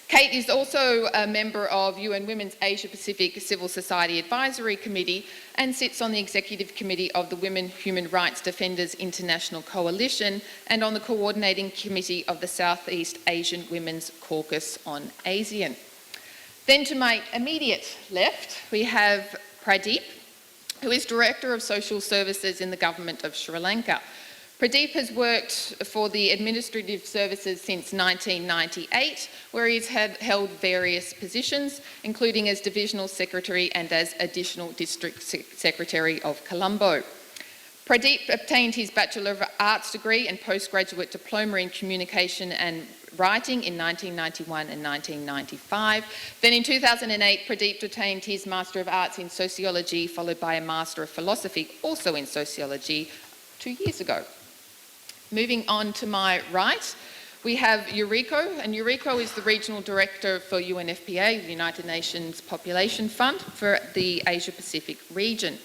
Kate is also a member of UN Women's Asia Pacific Civil Society Advisory Committee and sits on the Executive Committee of the Women Human Rights Defenders International Coalition and on the Coordinating Committee of the Southeast Asian Women's Caucus on ASEAN. Then to my immediate left, we have Pradeep, who is Director of Social Services in the Government of Sri Lanka. Pradeep has worked for the administrative services since 1998, where he's held various positions, including as Divisional Secretary and as Additional District Secretary of Colombo. Pradeep obtained his Bachelor of Arts degree and postgraduate diploma in Communication and Writing in 1991 and 1995. Then in 2008, Pradeep obtained his Master of Arts in Sociology, followed by a Master of Philosophy, also in Sociology, 2 years ago. Moving on to my right, we have Euriko, and Euriko is the Regional Director for UNFPA, the United Nations Population Fund, for the Asia Pacific region.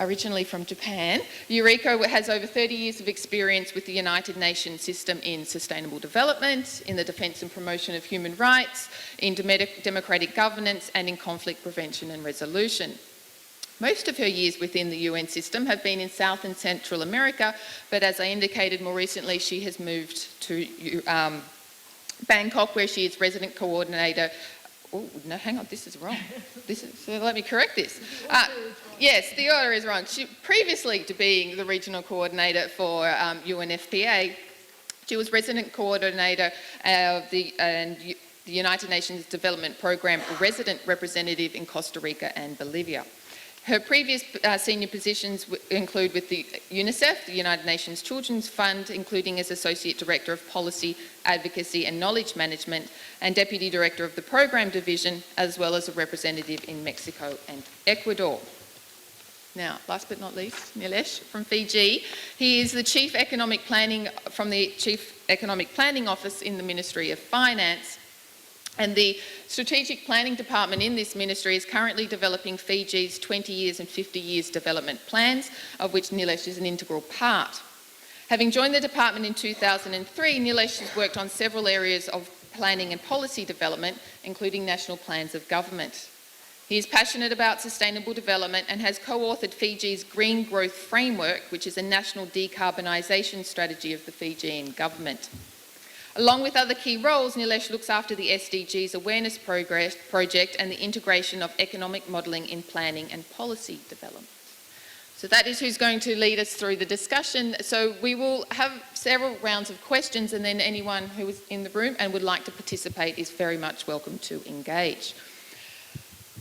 Originally from Japan, Euriko has over 30 years of experience with the United Nations system in sustainable development, in the defence and promotion of human rights, in democratic governance, and in conflict prevention and resolution. Most of her years within the UN system have been in South and Central America, but as I indicated more recently, she has moved to Bangkok, where she is resident coordinator. Oh, no, hang on, this is wrong. So let me correct this. Yes, the order is wrong. Previously to being the regional coordinator for UNFPA, she was resident coordinator of the United Nations Development Programme resident representative in Costa Rica and Bolivia. Her previous senior positions include with the UNICEF, the United Nations Children's Fund, including as Associate Director of Policy, Advocacy and Knowledge Management, and Deputy Director of the Programme Division, as well as a representative in Mexico and Ecuador. Now, last but not least, Nilesh from Fiji. He is the Chief Economic Planning from the Chief Economic Planning Office in the Ministry of Finance. And the Strategic Planning Department in this ministry is currently developing Fiji's 20 years and 50 years development plans, of which Nilesh is an integral part. Having joined the department in 2003, Nilesh has worked on several areas of planning and policy development, including national plans of government. He is passionate about sustainable development and has co-authored Fiji's Green Growth Framework, which is a national decarbonisation strategy of the Fijian government. Along with other key roles, Nilesh looks after the SDGs Awareness Project and the integration of economic modelling in planning and policy development. So that is who's going to lead us through the discussion. So we will have several rounds of questions, and then anyone who is in the room and would like to participate is very much welcome to engage.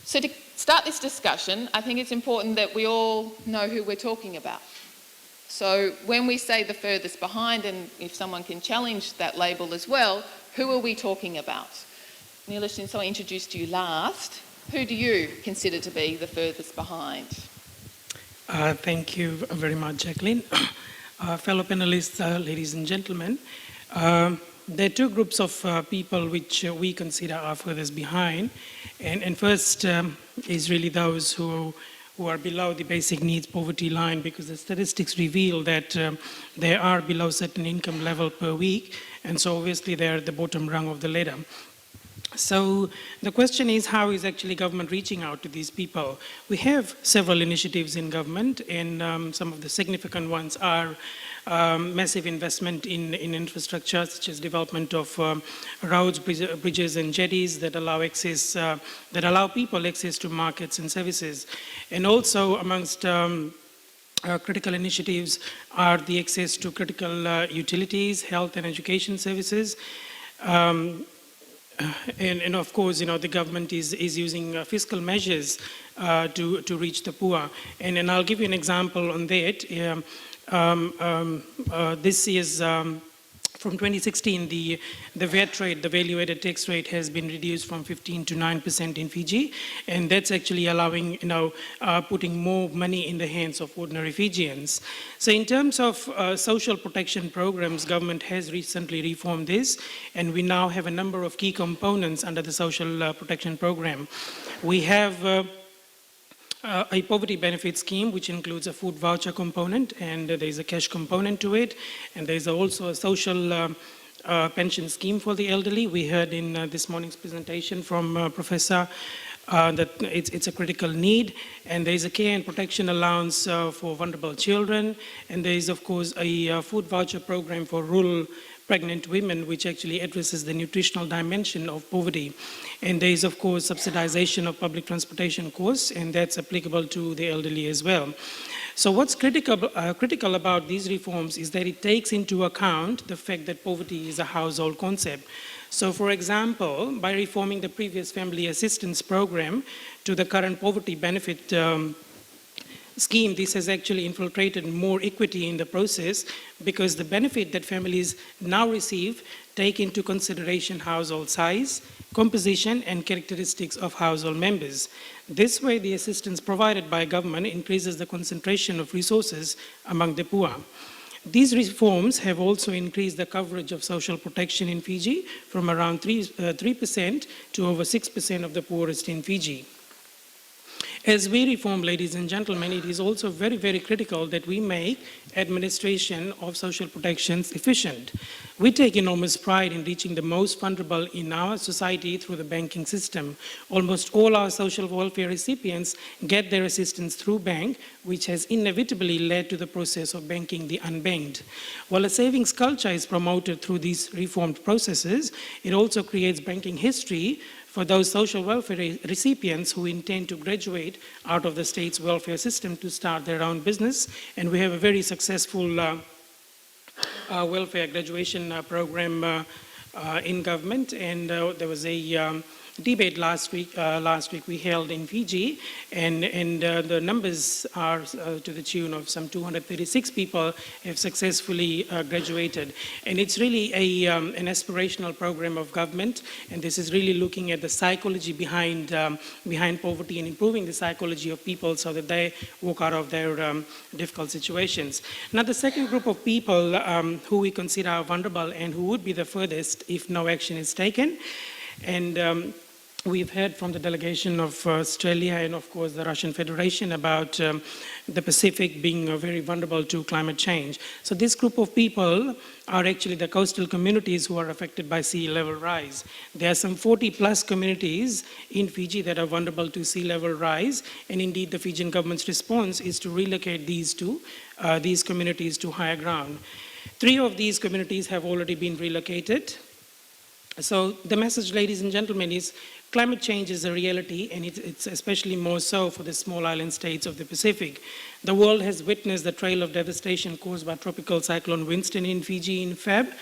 So to start this discussion, I think it's important that we all know who we're talking about. So when we say the furthest behind, and if someone can challenge that label as well, who are we talking about? Nilesh, since I introduced you last, who do you consider to be the furthest behind? Thank you very much, Jacqueline. Fellow panelists, ladies and gentlemen, there are two groups of people which we consider are furthest behind. And first is really those who are below the basic needs poverty line, because the statistics reveal that they are below certain income level per week, and so obviously they're at the bottom rung of the ladder. So the question is, how is actually government reaching out to these people? We have several initiatives in government, and some of the significant ones are massive investment in infrastructure, such as development of roads, bridges and jetties that allow access, that allow people access to markets and services. And also amongst critical initiatives are the access to critical utilities, health and education services. And of course, the government is using fiscal measures to reach the poor. And I'll give you an example on that. This is from 2016, the VAT rate, the value-added tax rate, has been reduced from 15% to 9% in Fiji, and that's actually allowing, putting more money in the hands of ordinary Fijians. So in terms of social protection programs, government has recently reformed this, and we now have a number of key components under the social protection program. We have a poverty benefit scheme, which includes a food voucher component, and there's a cash component to it, and there's also a social pension scheme for the elderly. We heard in this morning's presentation from Professor that it's a critical need, and there is a care and protection allowance for vulnerable children, and there is, of course, a food voucher program for rural pregnant women, which actually addresses the nutritional dimension of poverty. And there is, of course, subsidization of public transportation costs, and that's applicable to the elderly as well. So what's critical about these reforms is that it takes into account the fact that poverty is a household concept. So, for example, by reforming the previous family assistance program to the current poverty benefit scheme, this has actually infiltrated more equity in the process, because the benefit that families now receive take into consideration household size, composition, and characteristics of household members. This way, the assistance provided by government increases the concentration of resources among the poor. These reforms have also increased the coverage of social protection in Fiji from around 3% to over 6% of the poorest in Fiji. As we reform, ladies and gentlemen, it is also very, very critical that we make administration of social protections efficient. We take enormous pride in reaching the most vulnerable in our society through the banking system. Almost all our social welfare recipients get their assistance through bank, which has inevitably led to the process of banking the unbanked. While a savings culture is promoted through these reformed processes, it also creates banking history for those social welfare recipients who intend to graduate out of the state's welfare system to start their own business. And we have a very successful welfare graduation program in government, and there was a debate last week we held in Fiji, and the numbers are to the tune of some 236 people have successfully graduated. And it's really an aspirational program of government, and this is really looking at the psychology behind poverty and improving the psychology of people so that they walk out of their difficult situations. Now, the second group of people who we consider are vulnerable and who would be the furthest if no action is taken, and we've heard from the delegation of Australia and, of course, the Russian Federation about the Pacific being very vulnerable to climate change. So this group of people are actually the coastal communities who are affected by sea level rise. There are some 40+ communities in Fiji that are vulnerable to sea level rise, and indeed the Fijian government's response is to relocate these communities to higher ground. 3 of these communities have already been relocated. So the message, ladies and gentlemen, is climate change is a reality, and it's especially more so for the small island states of the Pacific. The world has witnessed the trail of devastation caused by Tropical Cyclone Winston in Fiji in Feb,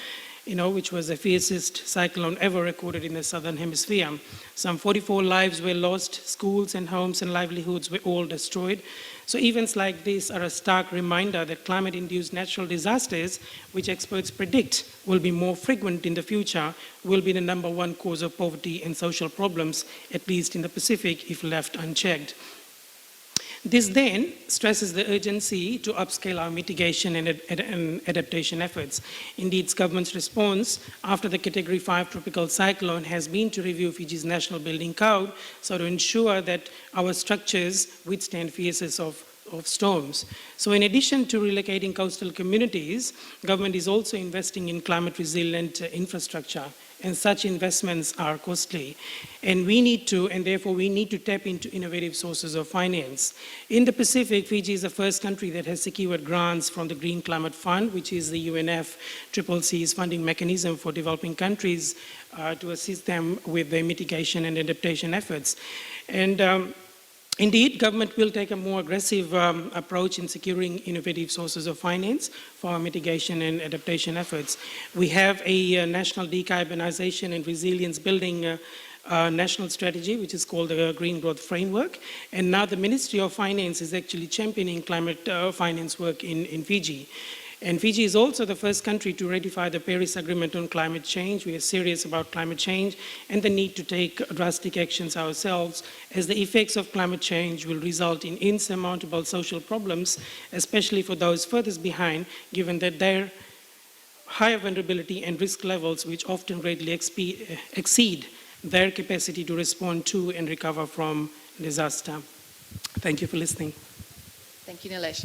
which was the fiercest cyclone ever recorded in the Southern Hemisphere. Some 44 lives were lost, schools and homes and livelihoods were all destroyed. So events like this are a stark reminder that climate-induced natural disasters, which experts predict will be more frequent in the future, will be the #1 cause of poverty and social problems, at least in the Pacific, if left unchecked. This then stresses the urgency to upscale our mitigation and adaptation efforts. Indeed, government's response after the Category 5 tropical cyclone has been to review Fiji's national building code, so to ensure that our structures withstand fiercest of storms. So in addition to relocating coastal communities, government is also investing in climate resilient infrastructure, and such investments are costly. And therefore we need to tap into innovative sources of finance. In the Pacific, Fiji is the first country that has secured grants from the Green Climate Fund, which is the UNFCCC's funding mechanism for developing countries to assist them with their mitigation and adaptation efforts. And indeed, government will take a more aggressive approach in securing innovative sources of finance for our mitigation and adaptation efforts. We have a national decarbonization and resilience building national strategy, which is called the Green Growth Framework. And now the Ministry of Finance is actually championing climate finance work in Fiji. And Fiji is also the first country to ratify the Paris Agreement on climate change. We are serious about climate change and the need to take drastic actions ourselves, as the effects of climate change will result in insurmountable social problems, especially for those furthest behind, given that their higher vulnerability and risk levels, which often greatly exceed their capacity to respond to and recover from disaster. Thank you for listening. Thank you, Nilesh.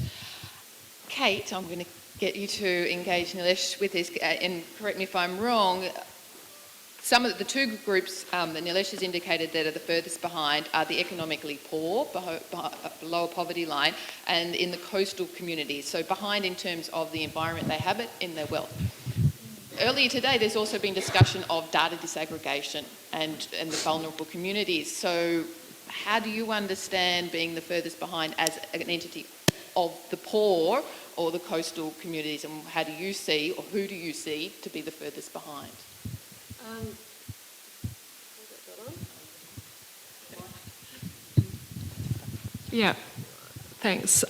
Kate, I'm going to get you to engage Nilesh with this, and correct me if I'm wrong. Some of the two groups that Nilesh has indicated that are the furthest behind are the economically poor, below poverty line, and in the coastal communities, so behind in terms of the environment they habit in their wealth. Earlier today, there's also been discussion of data disaggregation and the vulnerable communities. So how do you understand being the furthest behind as an entity of the poor or the coastal communities, and how do you see, or who do you see to be the furthest behind? Yeah, thanks.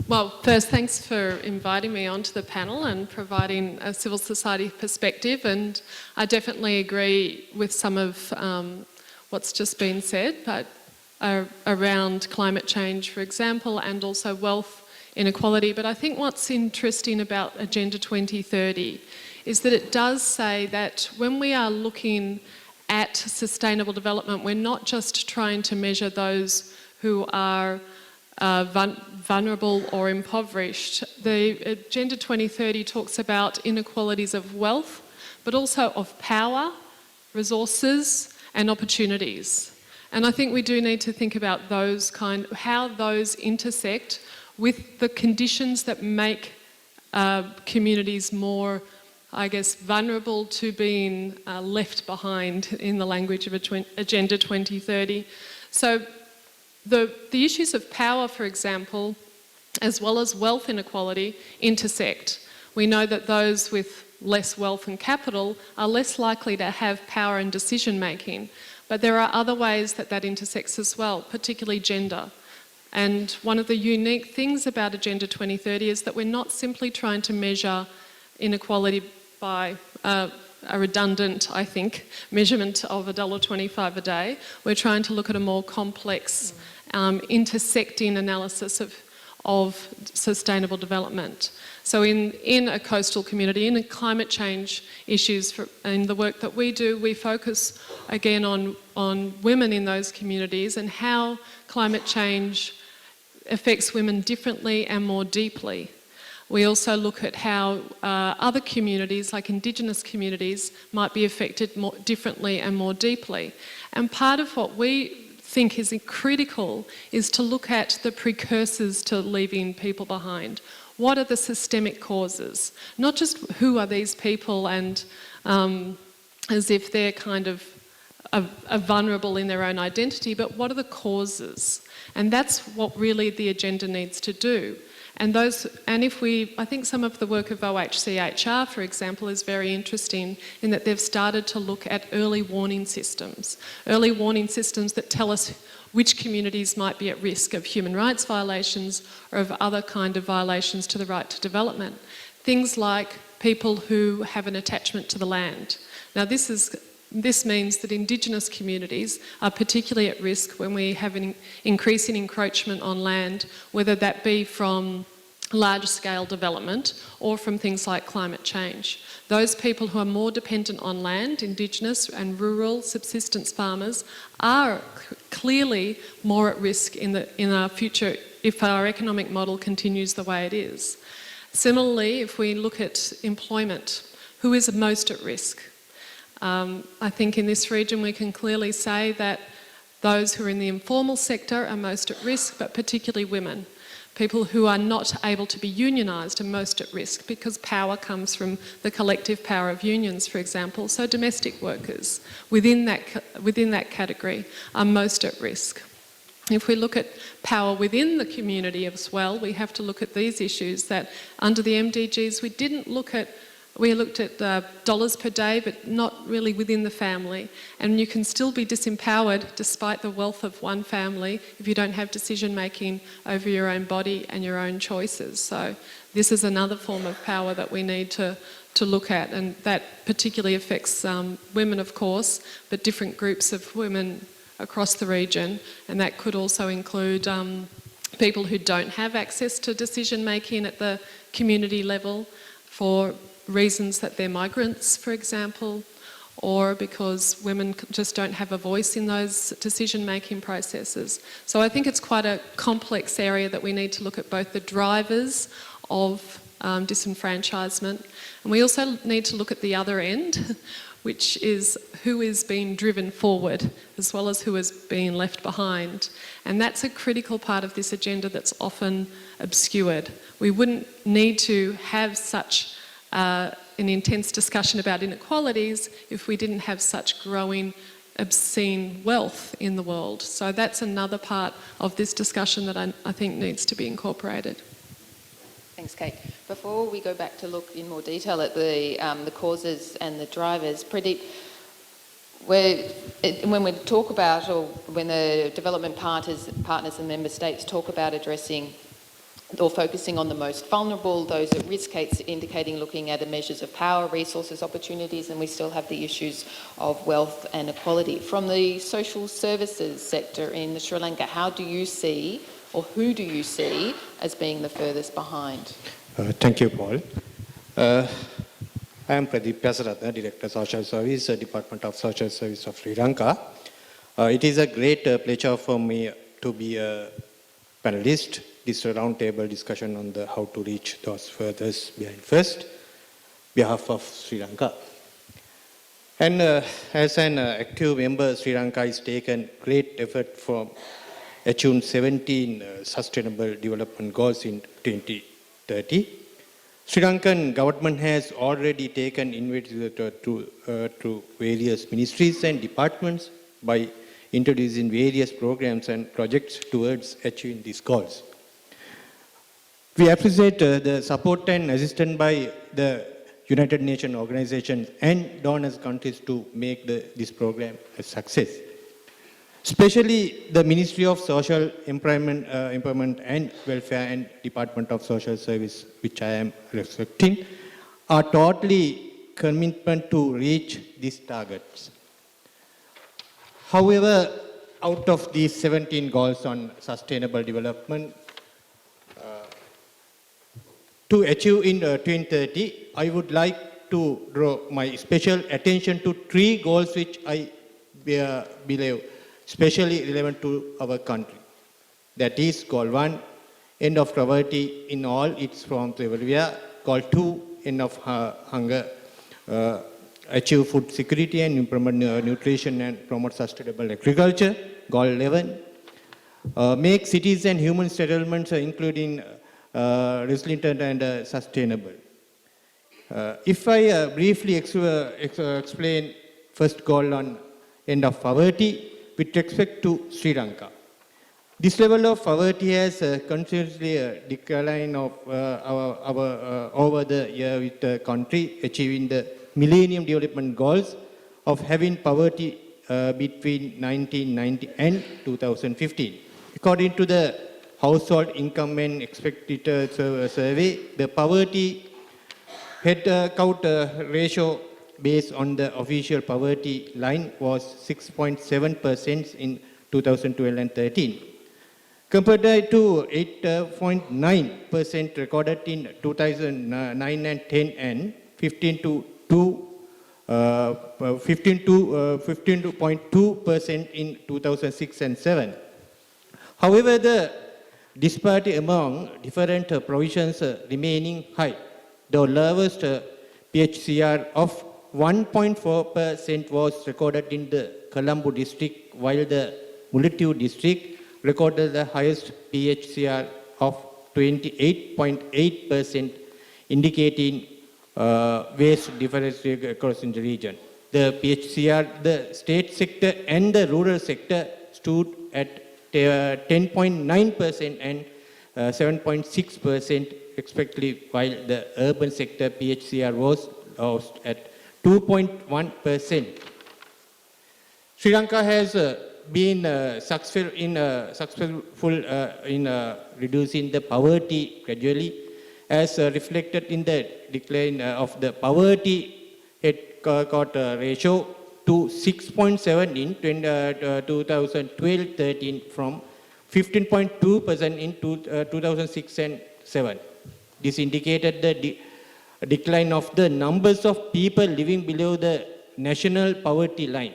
Well, first, thanks for inviting me onto the panel and providing a civil society perspective. And I definitely agree with some of what's just been said, but around climate change, for example, and also wealth inequality. But I think what's interesting about Agenda 2030 is that it does say that when we are looking at sustainable development, we're not just trying to measure those who are vulnerable or impoverished. The Agenda 2030 talks about inequalities of wealth, but also of power, resources, and opportunities. And I think we do need to think about those how those intersect with the conditions that make communities more, I guess, vulnerable to being left behind in the language of Agenda 2030. So the issues of power, for example, as well as wealth inequality, intersect. We know that those with less wealth and capital are less likely to have power and decision making, but there are other ways that that intersects as well, particularly gender. And one of the unique things about Agenda 2030 is that we're not simply trying to measure inequality by a redundant, I think, measurement of $1.25 a day. We're trying to look at a more complex intersecting analysis of sustainable development. So in a coastal community, in climate change issues, in the work that we do, we focus again on women in those communities and how climate change affects women differently and more deeply. We also look at how other communities, like Indigenous communities, might be affected more differently and more deeply. And part of what we think is critical is to look at the precursors to leaving people behind. What are the systemic causes? Not just who are these people and as if they're kind of are vulnerable in their own identity, but what are the causes? And that's what really the agenda needs to do. I think some of the work of OHCHR, for example, is very interesting in that they've started to look at early warning systems that tell us which communities might be at risk of human rights violations or of other kind of violations to the right to development. Things like people who have an attachment to the land. Now this means that Indigenous communities are particularly at risk when we have an increasing encroachment on land, whether that be from large-scale development or from things like climate change. Those people who are more dependent on land, Indigenous and rural subsistence farmers, are clearly more at risk in our future if our economic model continues the way it is. Similarly, if we look at employment, who is most at risk? I think in this region we can clearly say that those who are in the informal sector are most at risk, but particularly women. People who are not able to be unionised are most at risk because power comes from the collective power of unions, for example. So domestic workers within that category are most at risk. If we look at power within the community as well, we have to look at these issues that under the MDGs we looked at dollars per day, but not really within the family. And you can still be disempowered despite the wealth of one family if you don't have decision making over your own body and your own choices. So this is another form of power that we need to look at, and that particularly affects women, of course, but different groups of women across the region. And that could also include people who don't have access to decision making at the community level for reasons that they're migrants, for example, or because women just don't have a voice in those decision-making processes. So I think it's quite a complex area that we need to look at both the drivers of disenfranchisement. And we also need to look at the other end, which is who is being driven forward as well as who is being left behind. And that's a critical part of this agenda that's often obscured. We wouldn't need to have such an intense discussion about inequalities if we didn't have such growing obscene wealth in the world. So that's another part of this discussion that I think needs to be incorporated. Thanks, Kate. Before we go back to look in more detail at the causes and the drivers, Pradeep, when we talk about, or when the development partners and member states talk about addressing or focusing on the most vulnerable, those at risk, Kate's indicating looking at the measures of power, resources, opportunities, and we still have the issues of wealth and equality. From the social services sector in Sri Lanka, how do you see, or who do you see as being the furthest behind? Thank you, Paul. I am Pradeep Pyasaratna, Director Social Service, Department of Social Service of Sri Lanka. It is a great pleasure for me to be a panelist. This roundtable discussion on the how to reach those furthest behind first, behalf of Sri Lanka. And as an active member, Sri Lanka has taken great effort from achieving 17 Sustainable Development Goals in 2030. Sri Lankan government has already taken initiative to various ministries and departments by introducing various programs and projects towards achieving these goals. We appreciate the support and assistance by the United Nations organizations and donors countries to make this program a success. Especially the Ministry of Social Employment and Welfare and Department of Social Service, which I am respecting, are totally committed to reach these targets. However, out of these 17 goals on sustainable development, to achieve in 2030, I would like to draw my special attention to 3 goals which I believe especially relevant to our country. That is, Goal 1, end of poverty in all its forms everywhere. Goal 2, end of hunger, achieve food security and implement nutrition and promote sustainable agriculture. Goal 11, make cities and human settlements including resilient and sustainable. If I briefly explain first goal on end of poverty with respect to Sri Lanka. This level of poverty has continuously declined of over the year with the country achieving the Millennium Development Goals of having poverty between 1990 and 2015. According to the Household Income and Expenditure Survey, the poverty head count ratio based on the official poverty line was 6.7% in 2012 and 13. Compared to 8.9% recorded in 2009 and 10 and 15.2% in 2006 and 7. However, the disparity among different provisions remaining high. The lowest PHCR of 1.4% was recorded in the Colombo district, while the Mullaitivu district recorded the highest PHCR of 28.8%, indicating vast difference across in the region. The PHCR, the state sector and the rural sector stood at 10.9% and 7.6% respectively, while the urban sector PHCR was at 2.1%. Sri Lanka has been successful in reducing the poverty gradually, as reflected in the decline of the poverty head count ratio to 6.7 in 2012-13 from 15.2% in 2006 and 7. This indicated the decline of the numbers of people living below the national poverty line.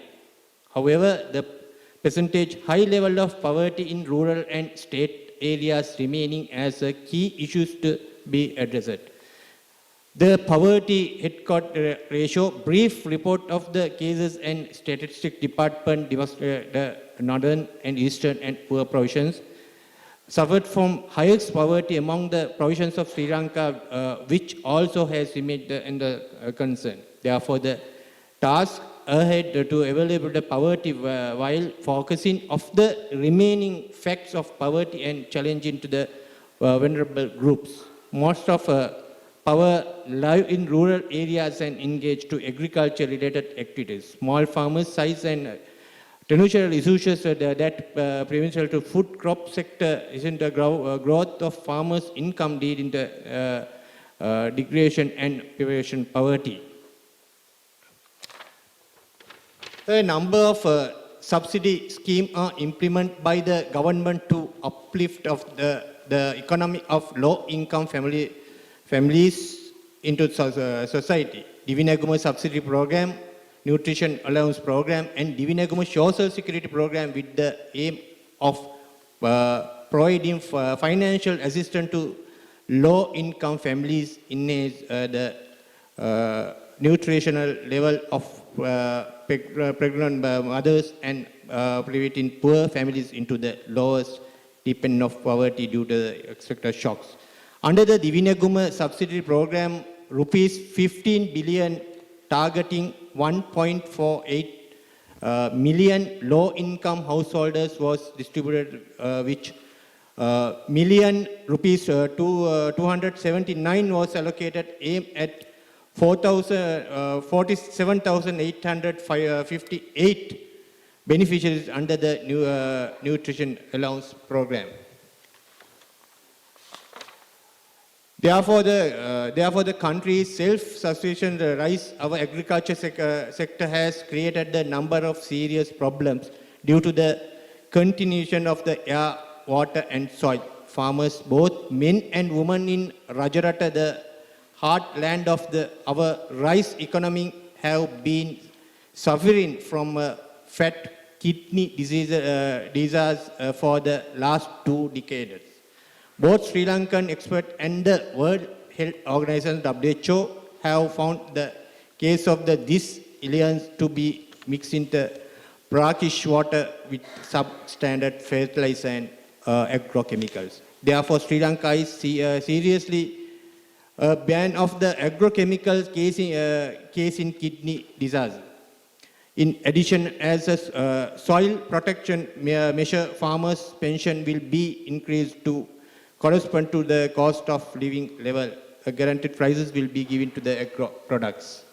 However, the percentage high level of poverty in rural and state areas remaining as a key issues to be addressed. The poverty headquarter ratio, brief report of the cases and statistics department demonstrated the northern and eastern and poor provinces suffered from highest poverty among the provinces of Sri Lanka, which also has remained in the concern. Therefore, the task ahead to evaluate the poverty while focusing of the remaining facts of poverty and challenging to the vulnerable groups. Most of power live in rural areas and engage to agriculture-related activities. Small farmers' size and tenuous issues that provincial to food crop sector isn't the growth of farmers' income leading to degradation and population poverty. A number of subsidy schemes are implemented by the government to uplift of the economy of low-income families into society. Divinaguma subsidy program, nutrition allowance program, and Divinaguma social security program with the aim of providing financial assistance to low-income families in the nutritional level of pregnant mothers and preventing poor families into the lowest dependent of poverty due to the expected shocks. Under the Divinaguma subsidy program, rupees 15 billion targeting 1.48 million low-income householders was distributed, which million rupees 279 was allocated, aimed at 47,858 beneficiaries under the nutrition allowance program. Therefore, the country's self-sufficient rise of agriculture sector has created a number of serious problems due to the continuation of the air, water, and soil. Farmers, both men and women in Rajarata, the heartland of our rice economy, have been suffering from fat kidney disease for the last 2 decades. Both Sri Lankan experts and the World Health Organization (WHO) have found the case of this illness to be mixed into brackish water with substandard fertilizer and agrochemicals. Therefore, Sri Lanka is seriously a ban of the agrochemicals case in kidney disease. In addition, as a soil protection measure, farmers' pension will be increased to correspond to the cost of living level. Guaranteed prices will be given to the agro products.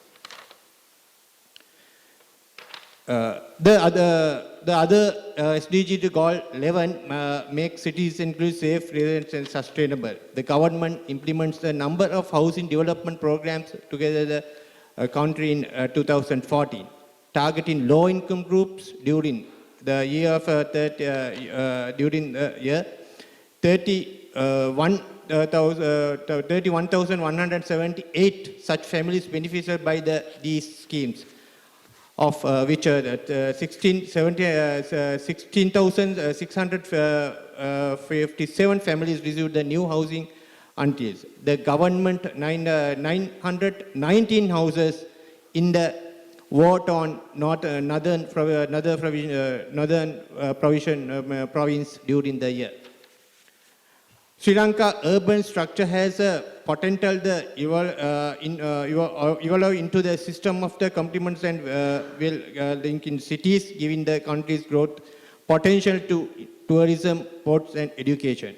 The other SDG goal 11 make cities inclusive, safe, resilient, and sustainable. The government implements a number of housing development programs together the country in 2014, targeting low-income groups during the year of 31,178 such families benefited by these schemes, of which 16,657 families received the new housing until the government 919 houses in the war-torn northern province during the year. Sri Lanka urban structure has a potential to evolve into the system of the complements and will link in cities, giving the country's growth potential to tourism, ports, and education.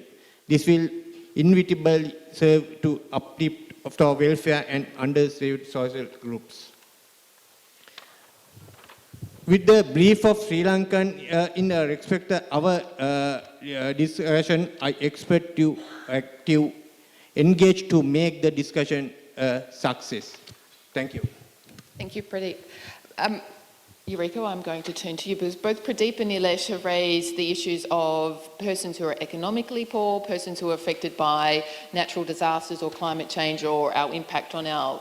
This will inevitably serve to uplift of the welfare and underserved social groups. With the brief of Sri Lankan in respect to our discussion, I expect you active engage to make the discussion a success. Thank you. Thank you, Pradeep. Eureka, I'm going to turn to you because both Pradeep and Nilesh have raised the issues of persons who are economically poor, persons who are affected by natural disasters or climate change or our impact on our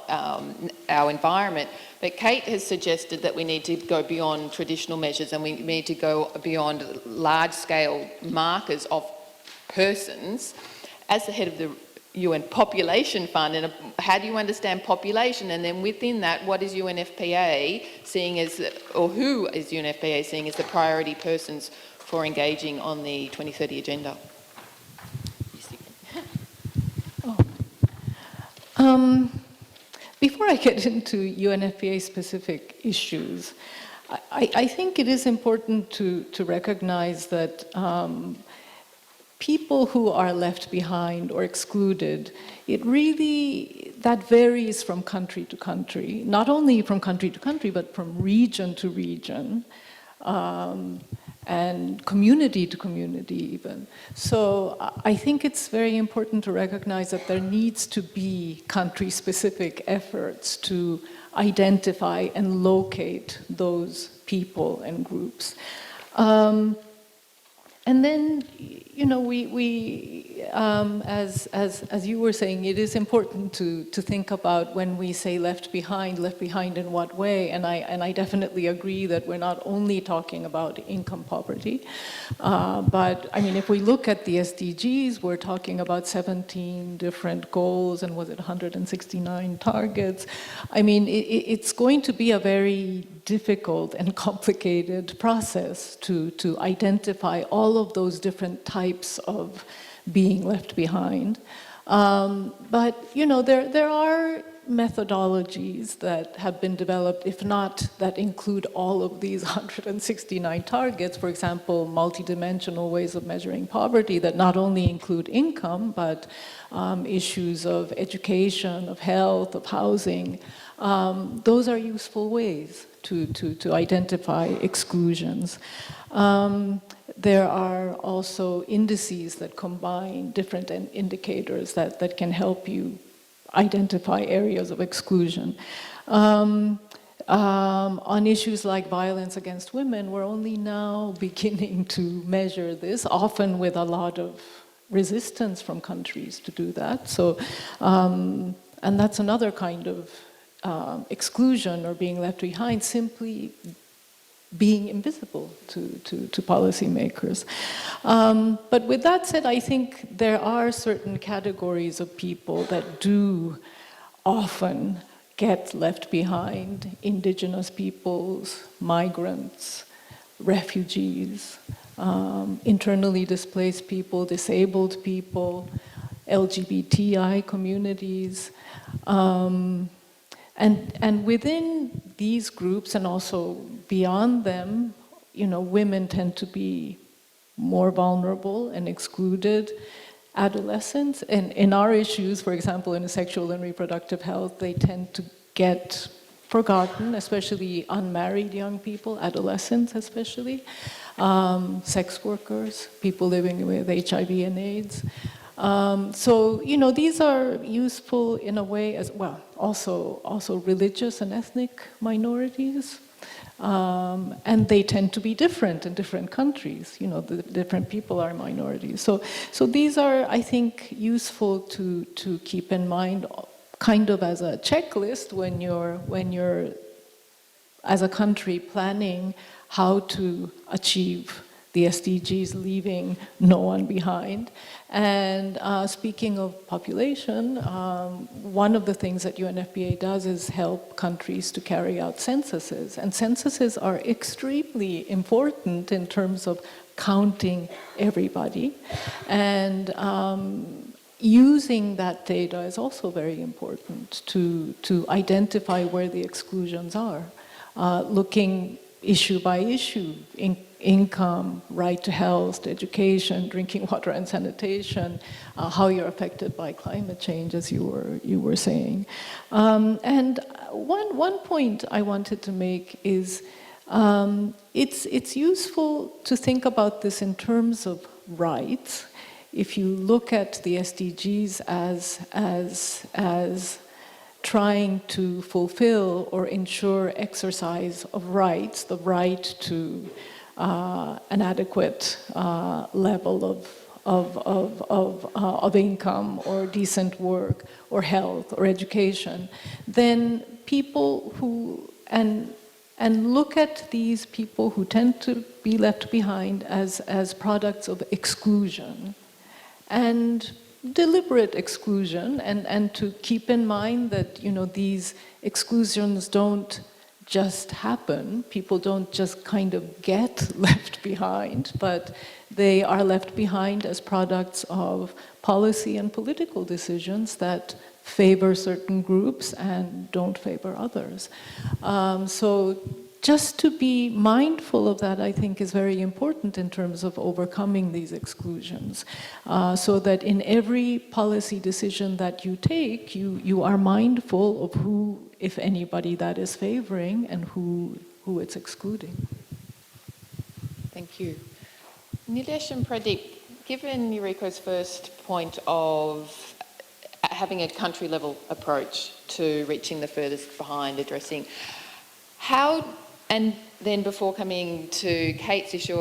environment. But Kate has suggested that we need to go beyond traditional measures and we need to go beyond large-scale markers of persons. As the head of the UN Population Fund, and how do you understand population? And then within that, what is UNFPA seeing as, or who is UNFPA seeing as the priority persons for engaging on the 2030 agenda? Before I get into UNFPA specific issues, I think it is important to recognize that people who are left behind or excluded, that varies from country to country, not only from country to country, but from region to region, and community to community even. So I think it's very important to recognize that there needs to be country-specific efforts to identify and locate those people and groups. And then, you know, as you were saying, it is important to think about when we say left behind in what way? And I definitely agree that we're not only talking about income poverty, but I mean, if we look at the SDGs, we're talking about 17 different goals and was it 169 targets? I mean, it's going to be a very difficult and complicated process to identify all of those different types of being left behind. But, you know, there are methodologies that have been developed, if not that include all of these 169 targets, for example, multidimensional ways of measuring poverty that not only include income, but issues of education, of health, of housing. Those are useful ways to identify exclusions. There are also indices that combine different indicators that can help you identify areas of exclusion. On issues like violence against women, we're only now beginning to measure this, often with a lot of resistance from countries to do that. So, and that's another kind of exclusion or being left behind, simply being invisible to policymakers. But with that said, I think there are certain categories of people that do often get left behind: indigenous peoples, migrants, refugees, internally displaced people, disabled people, LGBTI communities. And within these groups, and also beyond them, you know, women tend to be more vulnerable and excluded. Adolescents, and in our issues, for example, in sexual and reproductive health, they tend to get forgotten, especially unmarried young people, adolescents especially, sex workers, people living with HIV and AIDS. So, you know, these are useful in a way as well. Also religious and ethnic minorities. And they tend to be different in different countries. You know, the different people are minorities. So these are, I think, useful to keep in mind, kind of as a checklist when you're as a country planning how to achieve the SDGs, leaving no one behind. And speaking of population, one of the things that UNFPA does is help countries to carry out censuses. And censuses are extremely important in terms of counting everybody. And using that data is also very important to identify where the exclusions are. Looking issue by issue, income, right to health, to education, drinking water and sanitation, how you're affected by climate change, as you were saying. And one point I wanted to make is it's useful to think about this in terms of rights. If you look at the SDGs as trying to fulfill or ensure exercise of rights, the right to an adequate level of income or decent work or health or education, then people who, and look at these people who tend to be left behind as products of exclusion, and deliberate exclusion, and to keep in mind that, these exclusions don't just happen. People don't just kind of get left behind, but they are left behind as products of policy and political decisions that favor certain groups and don't favor others. So just to be mindful of that, I think, is very important in terms of overcoming these exclusions, so that in every policy decision that you take, you are mindful of who, if anybody, that is favoring and who it's excluding. Thank you. Nilesh and Pradeep, given Yuriko's first point of having a country-level approach to reaching the furthest behind, addressing how, and then before coming to Kate's issue,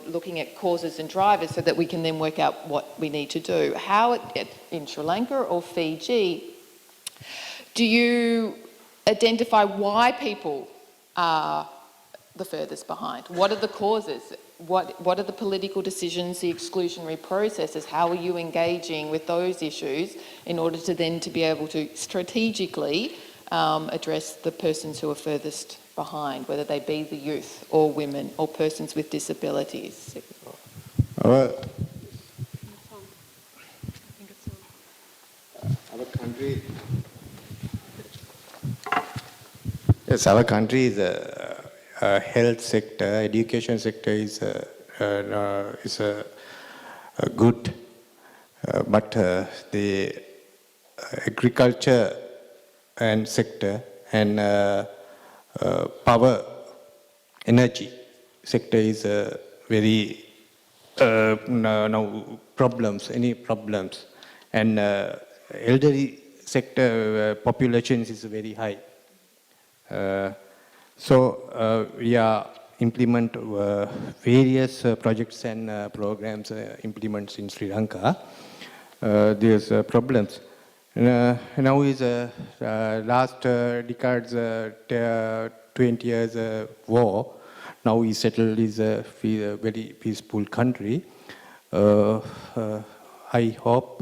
looking at causes and drivers so that we can then work out what we need to do. How, in Sri Lanka or Fiji, do you identify why people are the furthest behind? What are the causes? What are the political decisions, the exclusionary processes? How are you engaging with those issues in order to then to be able to strategically address the persons who are furthest behind, whether they be the youth or women or persons with disabilities? Our country, yes, our country is a health sector, education sector is good, but the agriculture and sector and power energy sector is very no problems, any problems, and elderly sector populations is very high. So we are implement various projects and programs implements in Sri Lanka. There's problems. Now is last decades 20 years war. Now we settled is a very peaceful country. I hope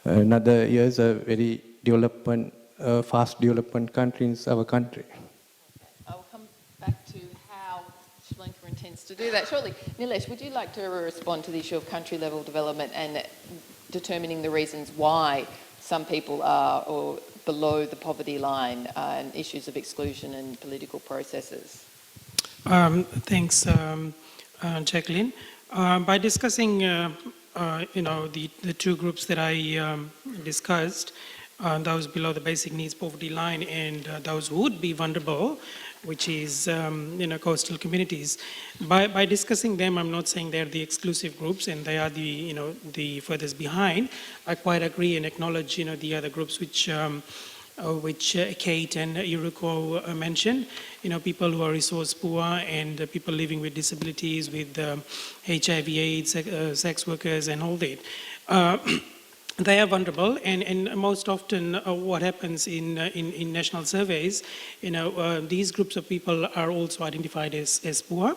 another year is a very development, fast development country in our country. I will come back to how Sri Lanka intends to do that shortly. Nilesh, would you like to respond to the issue of country level development and determining the reasons why some people are or below the poverty line and issues of exclusion and political processes? Thanks, Jacqueline. By discussing, the two groups that I discussed, those below the basic needs poverty line and those who would be vulnerable, which is coastal communities. By discussing them, I'm not saying they're the exclusive groups and they are the furthest behind. I quite agree and acknowledge the other groups which Kate and Yuriko mentioned. People who are resource poor and people living with disabilities, with HIV/AIDS, sex workers, and all that. They are vulnerable, and most often what happens in national surveys, these groups of people are also identified as poor.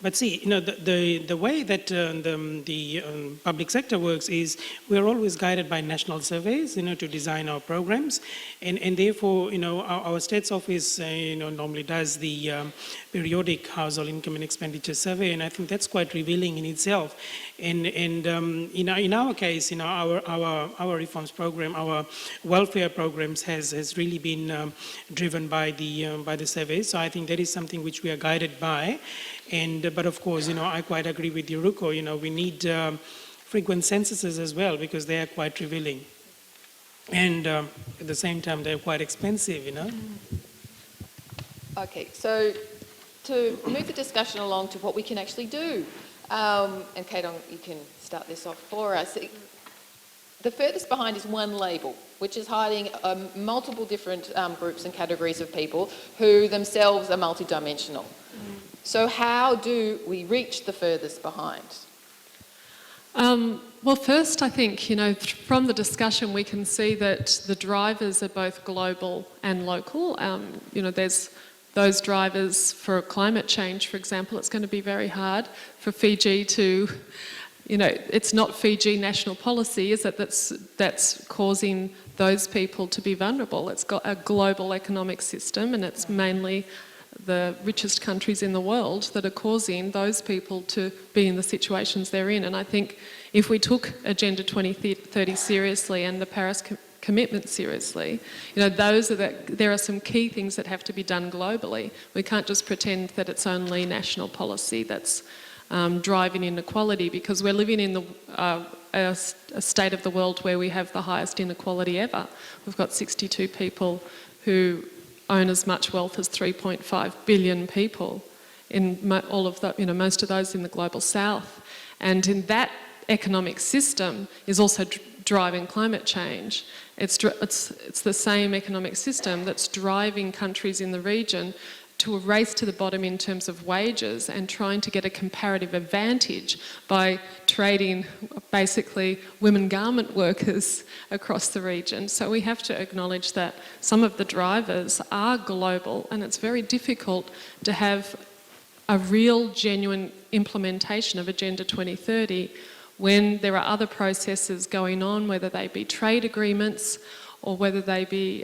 But see, the way that the public sector works is we're always guided by national surveys, to design our programs, and therefore, our state's office, normally does the periodic household income and expenditure survey, and I think that's quite revealing in itself. And in our case, our reforms program, our welfare programs has really been driven by the surveys. So I think that is something which we are guided by. But of course, I quite agree with Yuriko. We need frequent censuses as well because they are quite revealing. And at the same time, they're quite expensive, Okay, so to move the discussion along to what we can actually do, and Kate, you can start this off for us. The furthest behind is one label, which is hiding multiple different groups and categories of people who themselves are multidimensional. So how do we reach the furthest behind? Well, first, I think, from the discussion, we can see that the drivers are both global and local. There's those drivers for climate change, for example. It's going to be very hard for Fiji to it's not Fiji national policy, is it, that's causing those people to be vulnerable. It's got a global economic system, and it's mainly the richest countries in the world that are causing those people to be in the situations they're in. And I think if we took Agenda 2030 seriously and the Paris commitment seriously, there are some key things that have to be done globally. We can't just pretend that it's only national policy that's driving inequality, because we're living in a state of the world where we have the highest inequality ever. We've got 62 people who own as much wealth as 3.5 billion people, in all of the, most of those in the global south. And in that economic system is also driving climate change. It's the same economic system that's driving countries in the region to a race to the bottom in terms of wages and trying to get a comparative advantage by trading basically women garment workers across the region. So we have to acknowledge that some of the drivers are global, and it's very difficult to have a real genuine implementation of Agenda 2030 when there are other processes going on, whether they be trade agreements or whether they be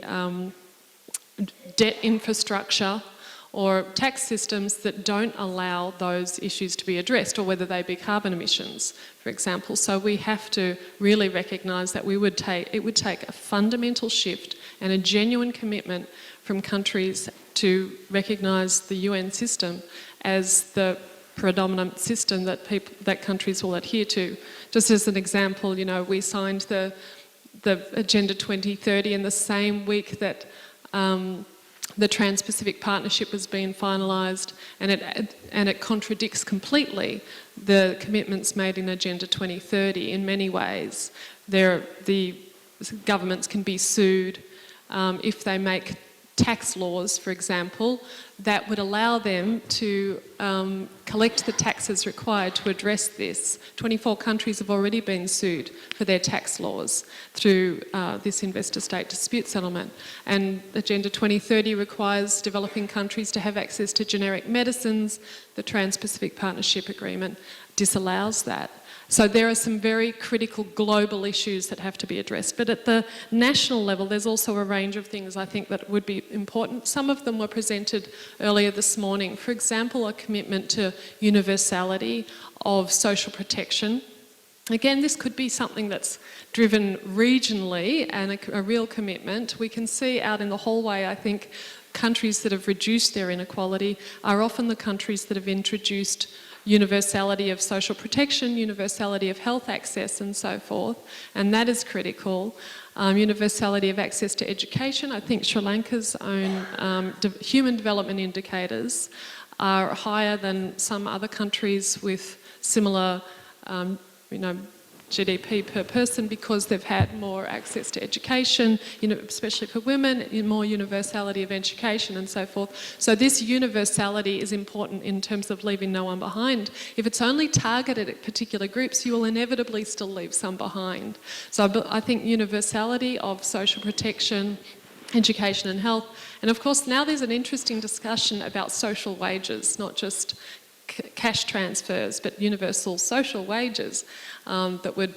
debt infrastructure or tax systems that don't allow those issues to be addressed, or whether they be carbon emissions, for example. So we have to really recognise that it would take a fundamental shift and a genuine commitment from countries to recognise the UN system as the predominant system that countries will adhere to. Just as an example, we signed the Agenda 2030 in the same week that the Trans-Pacific Partnership was being finalised, and it contradicts completely the commitments made in Agenda 2030 in many ways. The governments can be sued if they make tax laws, for example, that would allow them to collect the taxes required to address this. 24 countries have already been sued for their tax laws through this investor-state dispute settlement. And Agenda 2030 requires developing countries to have access to generic medicines. The Trans-Pacific Partnership Agreement disallows that. So there are some very critical global issues that have to be addressed. But at the national level, there's also a range of things I think that would be important. Some of them were presented earlier this morning. For example, a commitment to universality of social protection. Again, this could be something that's driven regionally and a real commitment. We can see out in the hallway, I think, countries that have reduced their inequality are often the countries that have introduced universality of social protection, universality of health access and so forth, and that is critical. Universality of access to education. I think Sri Lanka's own human development indicators are higher than some other countries with similar GDP per person, because they've had more access to education, especially for women, more universality of education and so forth. So this universality is important in terms of leaving no one behind. If it's only targeted at particular groups, you will inevitably still leave some behind. So I think universality of social protection, education and health. And of course now there's an interesting discussion about social wages, not just cash transfers, but universal social wages that would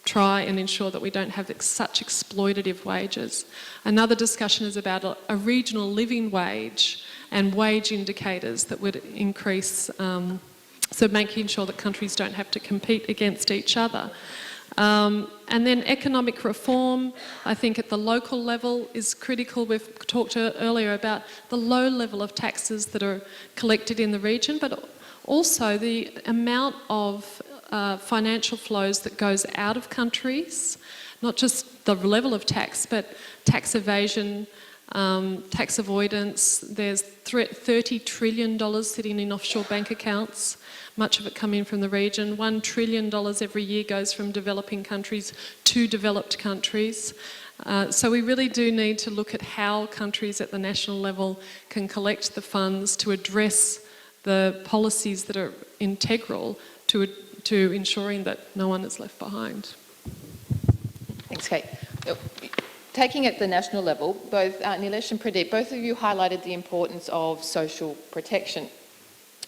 try and ensure that we don't have such exploitative wages. Another discussion is about a regional living wage and wage indicators that would increase, so making sure that countries don't have to compete against each other. And then economic reform, I think at the local level is critical. We've talked earlier about the low level of taxes that are collected in the region, but also the amount of financial flows that goes out of countries, not just the level of tax, but tax evasion, tax avoidance. There's $30 trillion sitting in offshore bank accounts, much of it coming from the region. $1 trillion every year goes from developing countries to developed countries. So we really do need to look at how countries at the national level can collect the funds to address the policies that are integral to ensuring that no one is left behind. Thanks, Kate. Taking it at the national level, both Nilesh and Pradeep, both of you highlighted the importance of social protection.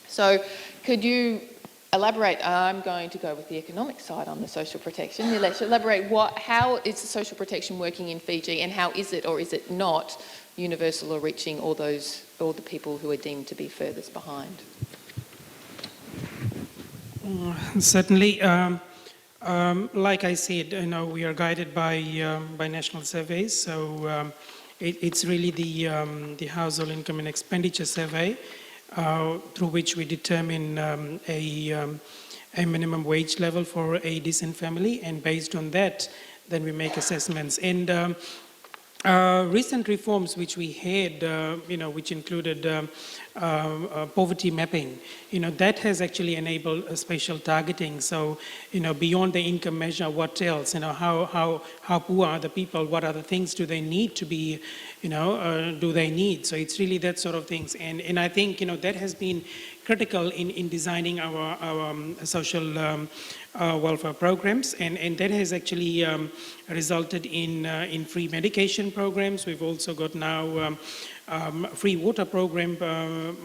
So could you elaborate. I'm going to go with the economic side on the social protection. Nilesh, elaborate how is the social protection working in Fiji, and how is it or is it not universal or reaching all the people who are deemed to be furthest behind? Certainly, like I said, we are guided by national surveys. So it's really the household income and expenditure survey through which we determine a minimum wage level for a decent family, and based on that, then we make assessments. And recent reforms which we had, which included poverty mapping, that has actually enabled a spatial targeting. So, beyond the income measure, what else? How poor are the people? What other things do they need to be, do they need? So it's really that sort of things. And I think, that has been critical in designing our social welfare programs, and that has actually resulted in free medication programs. We've also got now free water program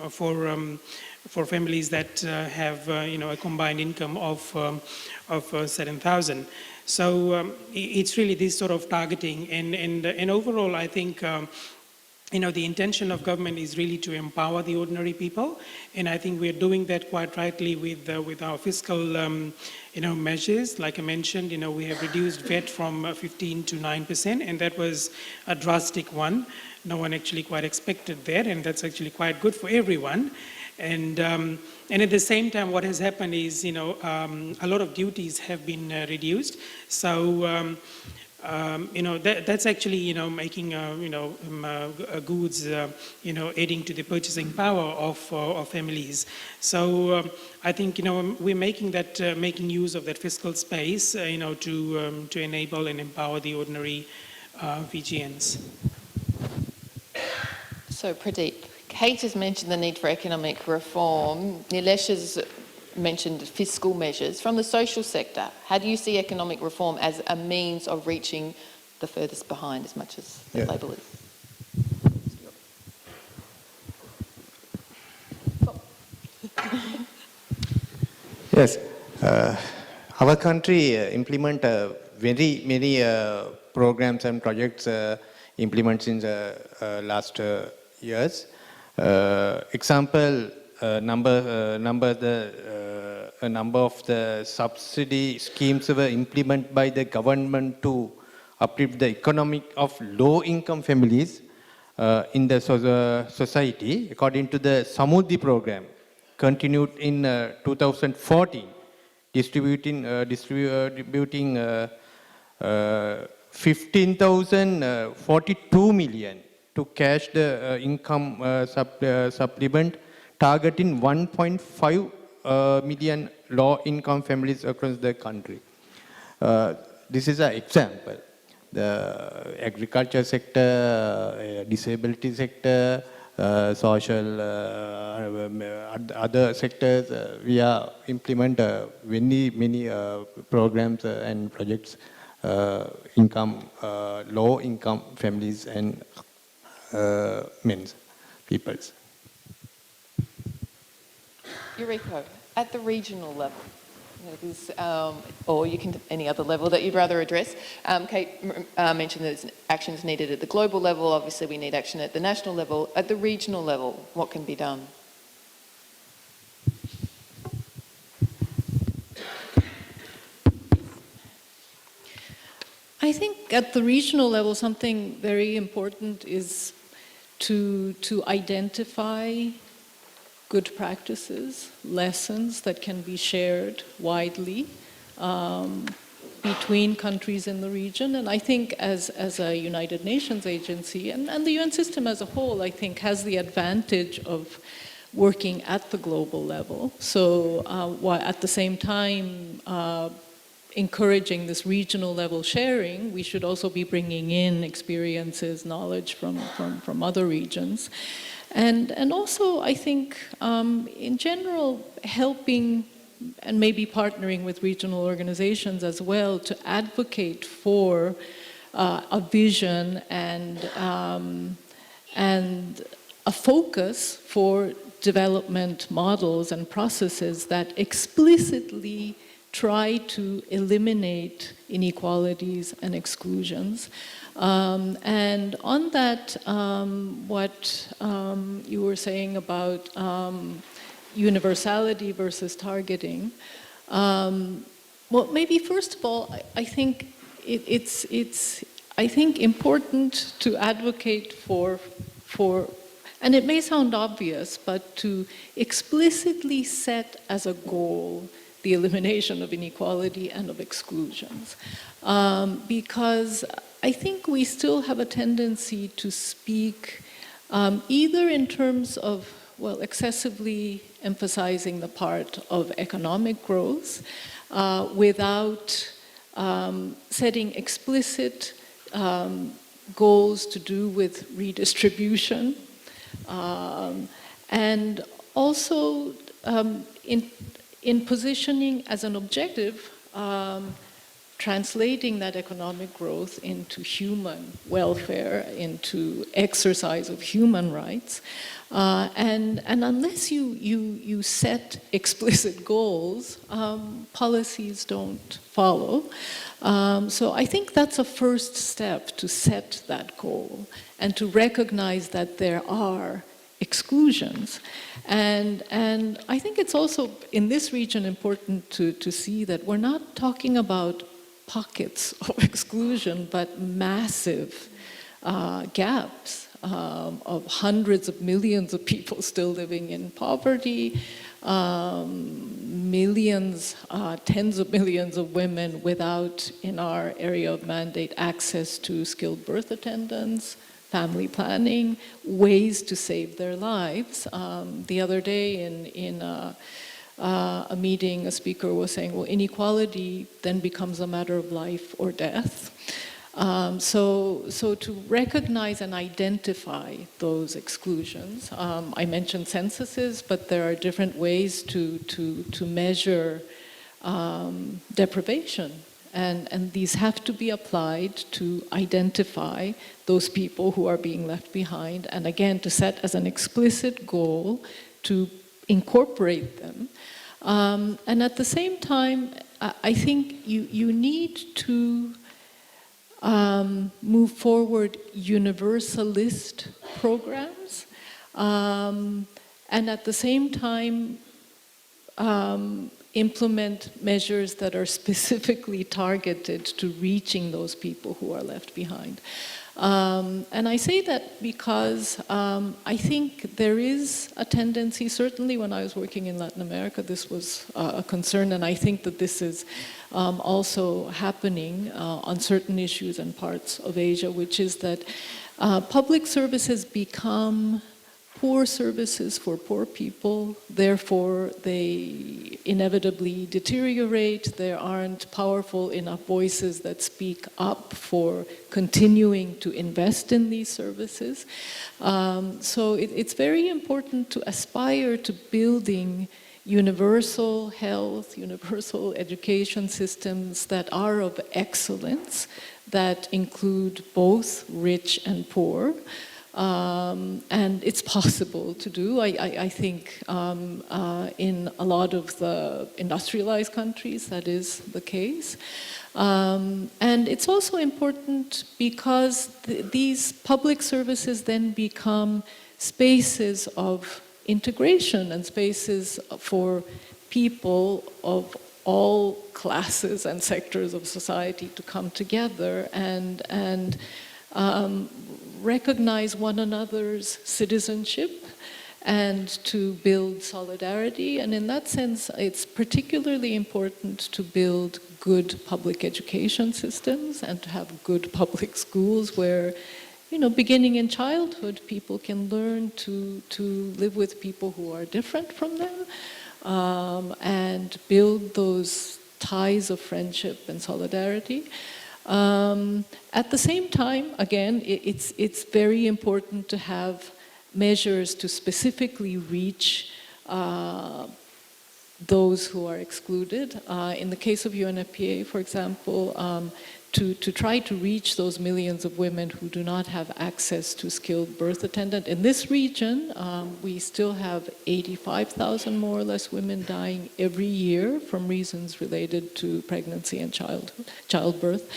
for families that have a combined income of 7,000. So it's really this sort of targeting, and overall I think the intention of government is really to empower the ordinary people, and I think we're doing that quite rightly with our fiscal measures. Like I mentioned, we have reduced VAT from 15 to 9%, and that was a drastic one. No one actually quite expected that, and that's actually quite good for everyone. And at the same time, what has happened is, a lot of duties have been reduced. So, that's actually, making, goods, aiding to the purchasing power of families. So I think, we're making use of that fiscal space, to enable and empower the ordinary Fijians. So Pradeep, Kate has mentioned the need for economic reform. Nilesh has mentioned fiscal measures. From the social sector, how do you see economic reform as a means of reaching the furthest behind, as much as the label is? Yes, our country implement very many programs and projects implemented in the last years. Example, a number of the subsidy schemes were implemented by the government to uplift the economic of low-income families in the society, according to the Samudhi program, continued in 2014, distributing 15,042 million to cash the income supplement, targeting 1.5 million low-income families across the country. This is an example. The agriculture sector, disability sector, social, other sectors, we are implement many programs and projects, low-income families and peoples. Eureka, at the regional level, or you can any other level that you'd rather address. Kate mentioned there's actions needed at the global level. Obviously, we need action at the national level. At the regional level, what can be done? I think at the regional level, something very important is to identify good practices, lessons that can be shared widely between countries in the region. And I think as a United Nations agency, and the UN system as a whole, I think has the advantage of working at the global level. So while at the same time encouraging this regional level sharing, we should also be bringing in experiences, knowledge from other regions. And also, I think, in general, helping and maybe partnering with regional organizations as well to advocate for a vision and a focus for development models and processes that explicitly try to eliminate inequalities and exclusions. And on that, what you were saying about universality versus targeting, well, maybe first of all, I think it's important to advocate for, and it may sound obvious, but to explicitly set as a goal the elimination of inequality and of exclusions. Because I think we still have a tendency to speak either in terms of, well, excessively emphasizing the part of economic growth without setting explicit goals to do with redistribution. And also in positioning as an objective, translating that economic growth into human welfare, into exercise of human rights. And unless you set explicit goals, policies don't follow. So I think that's a first step, to set that goal and to recognize that there are exclusions. And I think it's also in this region important to see that we're not talking about pockets of exclusion, but massive gaps of hundreds of millions of people still living in poverty, millions, tens of millions of women without, in our area of mandate, access to skilled birth attendants, family planning, ways to save their lives. The other day in a meeting, a speaker was saying, well, inequality then becomes a matter of life or death. So to recognize and identify those exclusions. I mentioned censuses, but there are different ways to measure deprivation. And these have to be applied to identify those people who are being left behind, and again, to set as an explicit goal to incorporate them. And at the same time, I think you need to move forward universalist programs, and at the same time implement measures that are specifically targeted to reaching those people who are left behind. And I say that because I think there is a tendency, certainly when I was working in Latin America, this was a concern, and I think that this is also happening on certain issues and parts of Asia, which is that public services become poor services for poor people, therefore they inevitably deteriorate. There aren't powerful enough voices that speak up for continuing to invest in these services. So it's very important to aspire to building universal health, universal education systems that are of excellence, that include both rich and poor. And it's possible to do. I think in a lot of the industrialized countries that is the case. And it's also important because these public services then become spaces of integration and spaces for people of all classes and sectors of society to come together and recognize one another's citizenship and to build solidarity. And in that sense, it's particularly important to build good public education systems and to have good public schools where, you know, beginning in childhood, people can learn to live with people who are different from them and build those ties of friendship and solidarity. At the same time, again, it's very important to have measures to specifically reach those who are excluded. In the case of UNFPA, for example, to try to reach those millions of women who do not have access to skilled birth attendant. In this region, we still have 85,000 more or less women dying every year from reasons related to pregnancy and childbirth.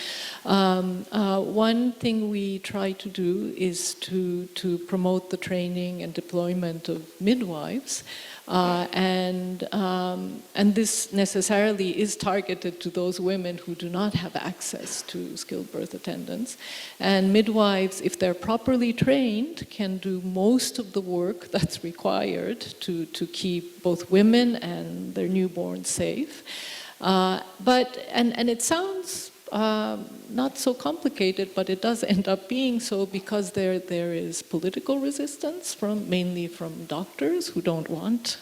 One thing we try to do is to promote the training and deployment of midwives. And this necessarily is targeted to those women who do not have access to skilled birth attendants. And midwives, if they're properly trained, can do most of the work that's required to keep both women and their newborns safe. And it sounds not so complicated, but it does end up being so because there is political resistance mainly from doctors who don't want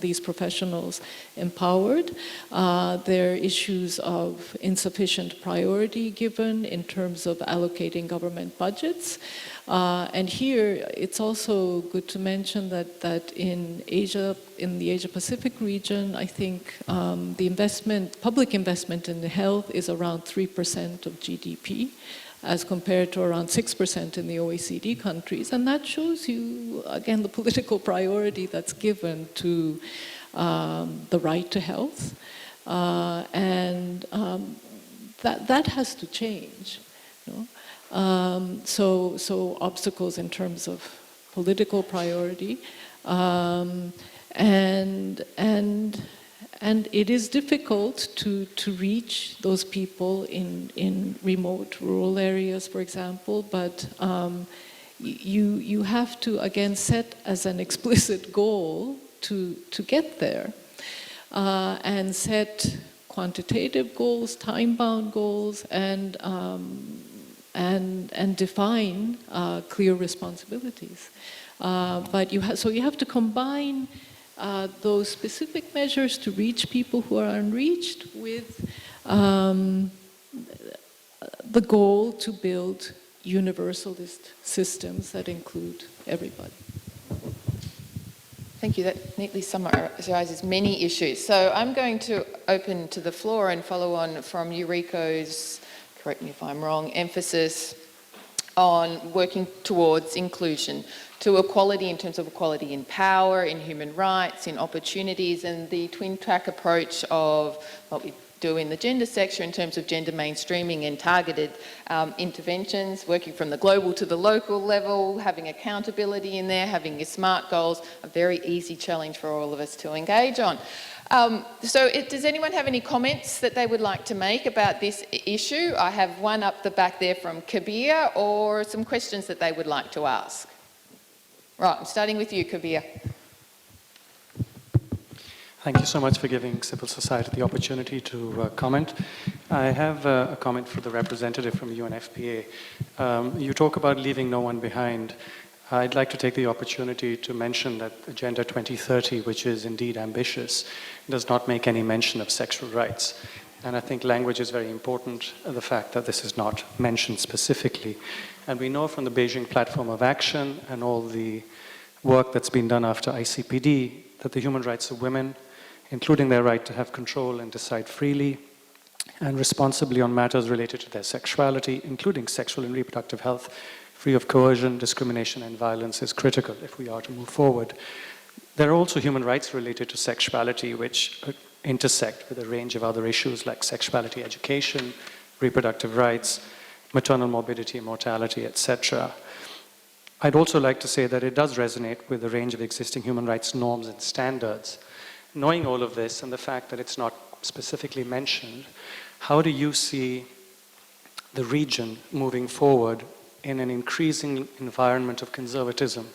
these professionals empowered. There are issues of insufficient priority given in terms of allocating government budgets. And here, it's also good to mention that in Asia, in the Asia-Pacific region, I think the public investment in health is around 3% of GDP, as compared to around 6% in the OECD countries. And that shows you, again, the political priority that's given to the right to health. That has to change. You know? So obstacles in terms of political priority, and it is difficult to reach those people in remote rural areas, for example. But you have to again set as an explicit goal to get there, and set quantitative goals, time-bound goals, and define clear responsibilities. But you have to combine those specific measures to reach people who are unreached with the goal to build universalist systems that include everybody. Thank you. That neatly summarizes many issues. So I'm going to open to the floor and follow on from Yuriko's, correct me if I'm wrong, emphasis on working towards inclusion, to equality in terms of equality in power, in human rights, in opportunities, and the twin-track approach of what we do in the gender sector in terms of gender mainstreaming and targeted interventions, working from the global to the local level, having accountability in there, having your SMART goals, a very easy challenge for all of us to engage on. Does anyone have any comments that they would like to make about this issue? I have one up the back there from Kabir, or some questions that they would like to ask. Right, I'm starting with you, Kabir. Thank you so much for giving civil society the opportunity to comment. I have a comment for the representative from the UNFPA. You talk about leaving no one behind. I'd like to take the opportunity to mention that Agenda 2030, which is indeed ambitious, does not make any mention of sexual rights. And I think language is very important, the fact that this is not mentioned specifically. And we know from the Beijing Platform of Action and all the work that's been done after ICPD that the human rights of women, including their right to have control and decide freely and responsibly on matters related to their sexuality, including sexual and reproductive health, free of coercion, discrimination, and violence, is critical if we are to move forward. There are also human rights related to sexuality which intersect with a range of other issues like sexuality education, reproductive rights, maternal morbidity, mortality, etc. I'd also like to say that it does resonate with a range of existing human rights norms and standards. Knowing all of this and the fact that it's not specifically mentioned, how do you see the region moving forward in an increasing environment of conservatism?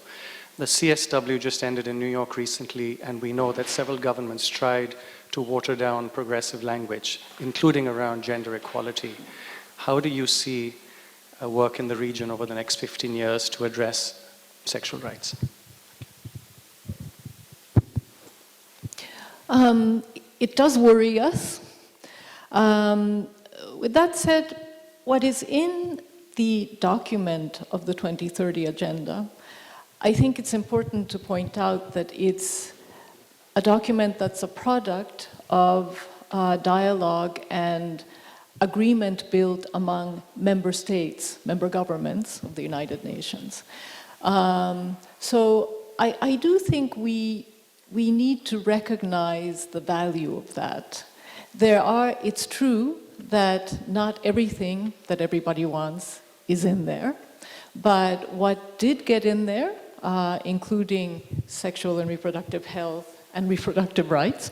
The CSW just ended in New York recently, and we know that several governments tried to water down progressive language, including around gender equality. How do you see work in the region over the next 15 years to address sexual rights? It does worry us. With that said, what is in the document of the 2030 agenda, I think it's important to point out that it's a document that's a product of dialogue and agreement built among member states, member governments of the United Nations. So I do think we need to recognize the value of that. It's true that not everything that everybody wants is in there, but what did get in there, including sexual and reproductive health and reproductive rights,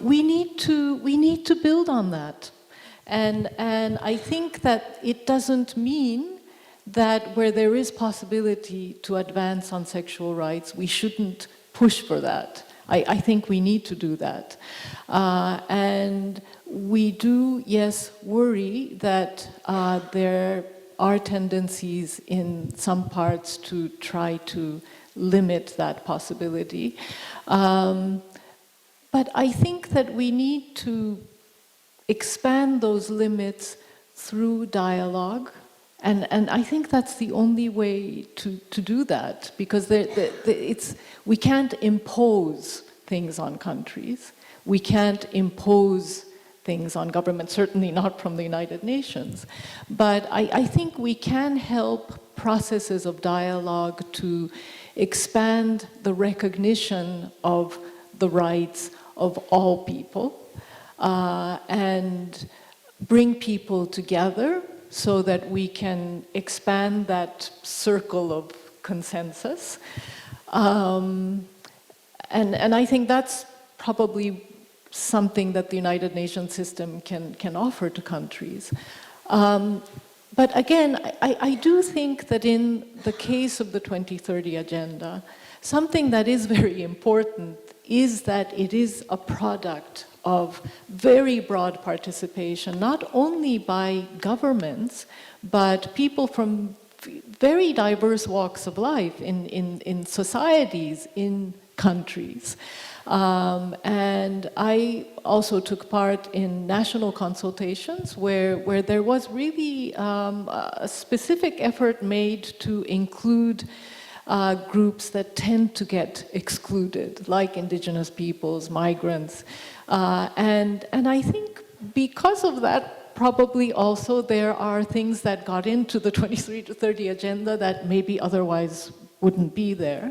we need to build on that. And I think that it doesn't mean that where there is possibility to advance on sexual rights, we shouldn't push for that. I think we need to do that. And we do, yes, worry that there are tendencies in some parts to try to limit that possibility. But I think that we need to expand those limits through dialogue. And I think that's the only way to do that, because we can't impose things on countries. We can't impose things on governments, certainly not from the United Nations. But I think we can help processes of dialogue to expand the recognition of the rights of all people and bring people together so that we can expand that circle of consensus. And I think that's probably something that the United Nations system can offer to countries. But again, I do think that in the case of the 2030 Agenda, something that is very important is that it is a product of very broad participation, not only by governments, but people from very diverse walks of life in societies, in countries. And I also took part in national consultations where there was really a specific effort made to include groups that tend to get excluded, like indigenous peoples, migrants. And I think because of that, probably also there are things that got into the 2030 Agenda that maybe otherwise wouldn't be there.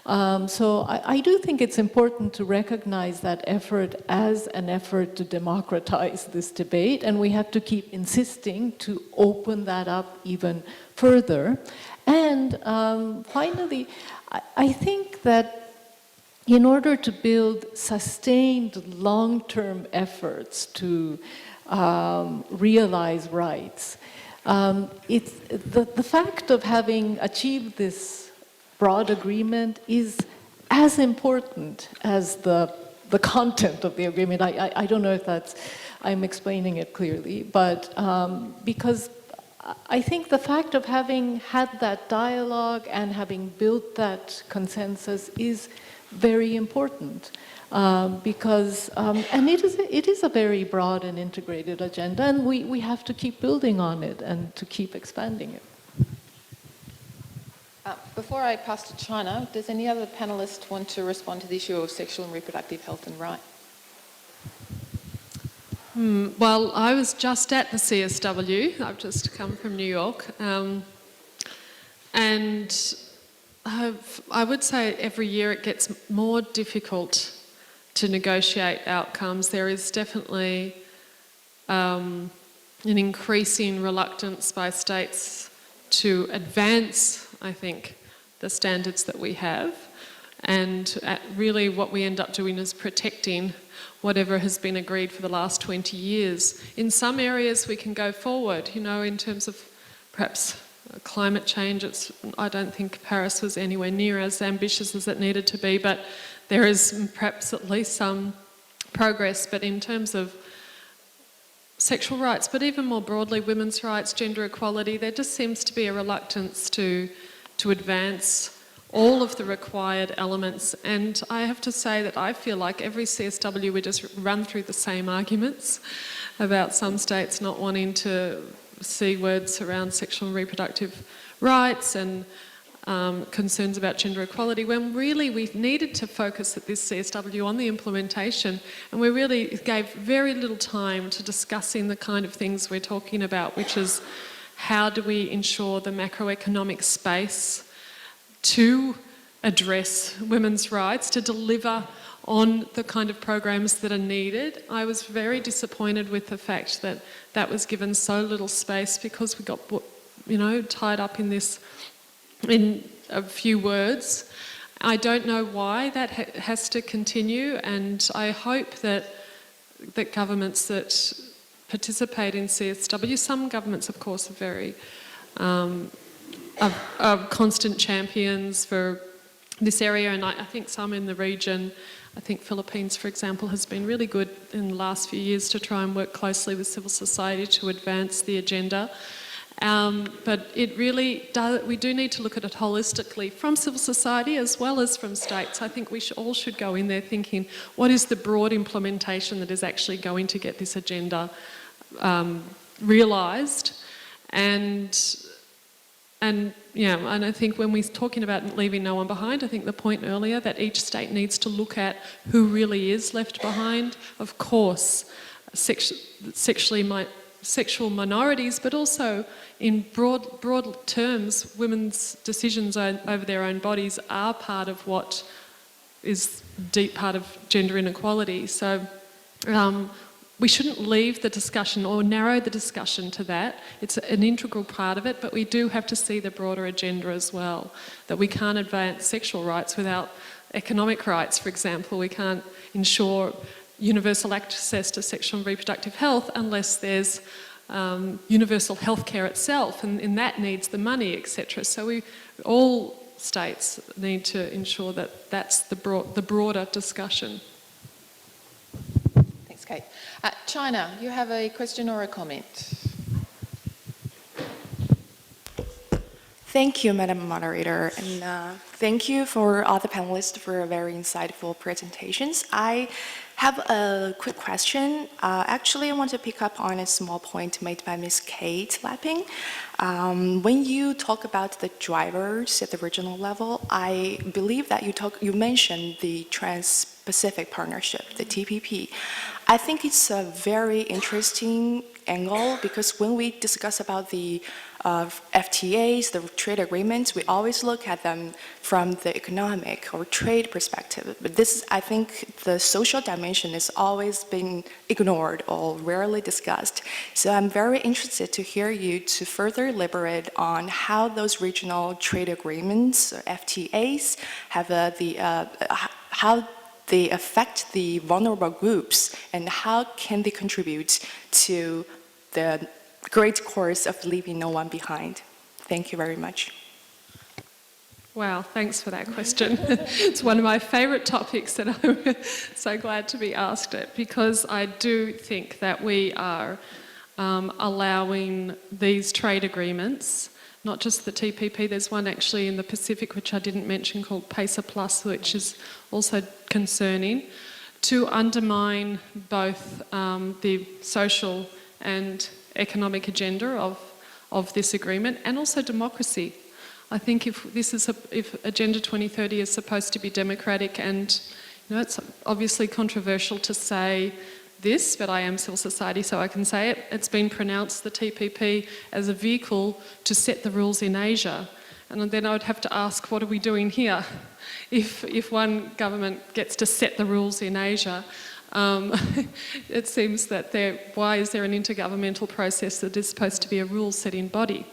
So I do think it's important to recognize that effort as an effort to democratize this debate, and we have to keep insisting to open that up even further. And finally, I think that in order to build sustained long-term efforts to realize rights, it's the fact of having achieved this broad agreement is as important as the content of the agreement. I don't know if I'm explaining it clearly, but because I think the fact of having had that dialogue and having built that consensus is very important. Because, and it is a very broad and integrated agenda, and we have to keep building on it and to keep expanding it. Before I pass to China, does any other panellist want to respond to the issue of sexual and reproductive health and rights? Well, I was just at the CSW. I've just come from New York. And I would say every year it gets more difficult to negotiate outcomes. There is definitely an increasing reluctance by states to advance, I think, the standards that we have. And really what we end up doing is protecting whatever has been agreed for the last 20 years. In some areas we can go forward, you know, in terms of perhaps climate change. I don't think Paris was anywhere near as ambitious as it needed to be, but there is perhaps at least some progress. But in terms of sexual rights, but even more broadly women's rights, gender equality, there just seems to be a reluctance to advance all of the required elements. And I have to say that I feel like every CSW we just run through the same arguments about some states not wanting to see words around sexual and reproductive rights, and concerns about gender equality, when really we needed to focus at this CSW on the implementation, and we really gave very little time to discussing the kind of things we're talking about, which is how do we ensure the macroeconomic space to address women's rights, to deliver on the kind of programs that are needed. I was very disappointed with the fact that that was given so little space, because we got, tied up in this, in a few words. I don't know why that has to continue, and I hope that governments that participate in CSW, some governments of course are very are constant champions for this area, and I think some in the region, I think Philippines for example has been really good in the last few years to try and work closely with civil society to advance the agenda. But it really does, we do need to look at it holistically from civil society as well as from states. I think we all should go in there thinking, what is the broad implementation that is actually going to get this agenda realised? And I think when we're talking about leaving no one behind, I think the point earlier that each state needs to look at who really is left behind. Of course, sexual minorities, but also in broad terms, women's decisions over their own bodies are part of what is deep part of gender inequality. So we shouldn't leave the discussion or narrow the discussion to that. It's an integral part of it, but we do have to see the broader agenda as well, that we can't advance sexual rights without economic rights, for example. We can't ensure universal access to sexual and reproductive health unless there's universal health care itself, and that needs the money, etc. So all states need to ensure that that's the broader discussion. Thanks, Kate. China, you have a question or a comment? Thank you, Madam Moderator, and thank you for all the panelists for very insightful presentations. I have a quick question. Actually, I want to pick up on a small point made by Ms. Kate Lapping. When you talk about the drivers at the regional level, I believe that you mentioned the Trans-Pacific Partnership, the TPP. I think it's a very interesting angle, because when we discuss about the FTAs, the trade agreements, we always look at them from the economic or trade perspective. But this, I think, the social dimension has always been ignored or rarely discussed. So I'm very interested to hear you to further elaborate on how those regional trade agreements, or FTAs, have how they affect the vulnerable groups, and how can they contribute to the great course of leaving no one behind. Thank you very much. Wow, thanks for that question. It's one of my favourite topics, and I'm so glad to be asked it, because I do think that we are allowing these trade agreements, not just the TPP, there's one actually in the Pacific which I didn't mention called PACER Plus, which is also concerning, to undermine both the social and economic agenda of this agreement, and also democracy. I think if Agenda 2030 is supposed to be democratic, and it's obviously controversial to say this, but I am civil society so I can say it, it's been pronounced, the TPP, as a vehicle to set the rules in Asia. And then I would have to ask, what are we doing here? If one government gets to set the rules in Asia, it seems that why is there an intergovernmental process that is supposed to be a rule-setting body?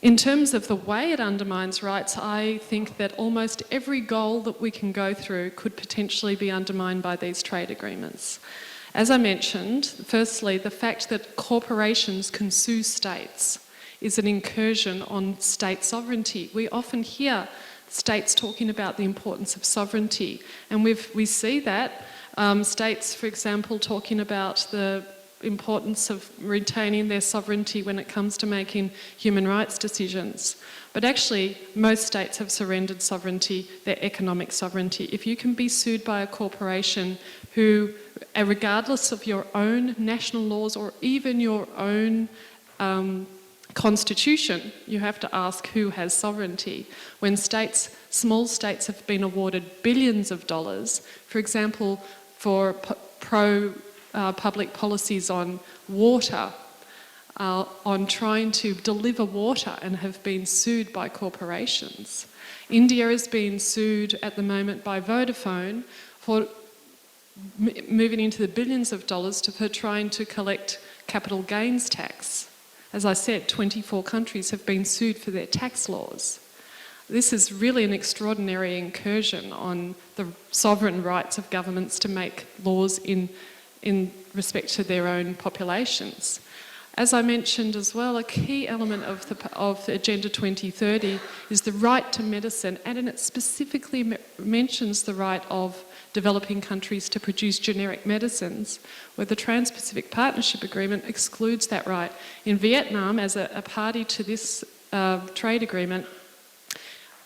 In terms of the way it undermines rights, I think that almost every goal that we can go through could potentially be undermined by these trade agreements. As I mentioned, firstly, the fact that corporations can sue states is an incursion on state sovereignty. We often hear states talking about the importance of sovereignty, and we see that. States, for example, talking about the importance of retaining their sovereignty when it comes to making human rights decisions. But actually, most states have surrendered sovereignty, their economic sovereignty. If you can be sued by a corporation who, regardless of your own national laws or even your own constitution, you have to ask who has sovereignty. When small states have been awarded billions of dollars, for example, for public policies on water, on trying to deliver water, and have been sued by corporations. India is being sued at the moment by Vodafone for moving into the billions of dollars for trying to collect capital gains tax. As I said, 24 countries have been sued for their tax laws. This is really an extraordinary incursion on the sovereign rights of governments to make laws in respect to their own populations. As I mentioned as well, a key element of Agenda 2030 is the right to medicine, and it specifically mentions the right of developing countries to produce generic medicines, where the Trans-Pacific Partnership Agreement excludes that right. In Vietnam, as a party to this trade agreement,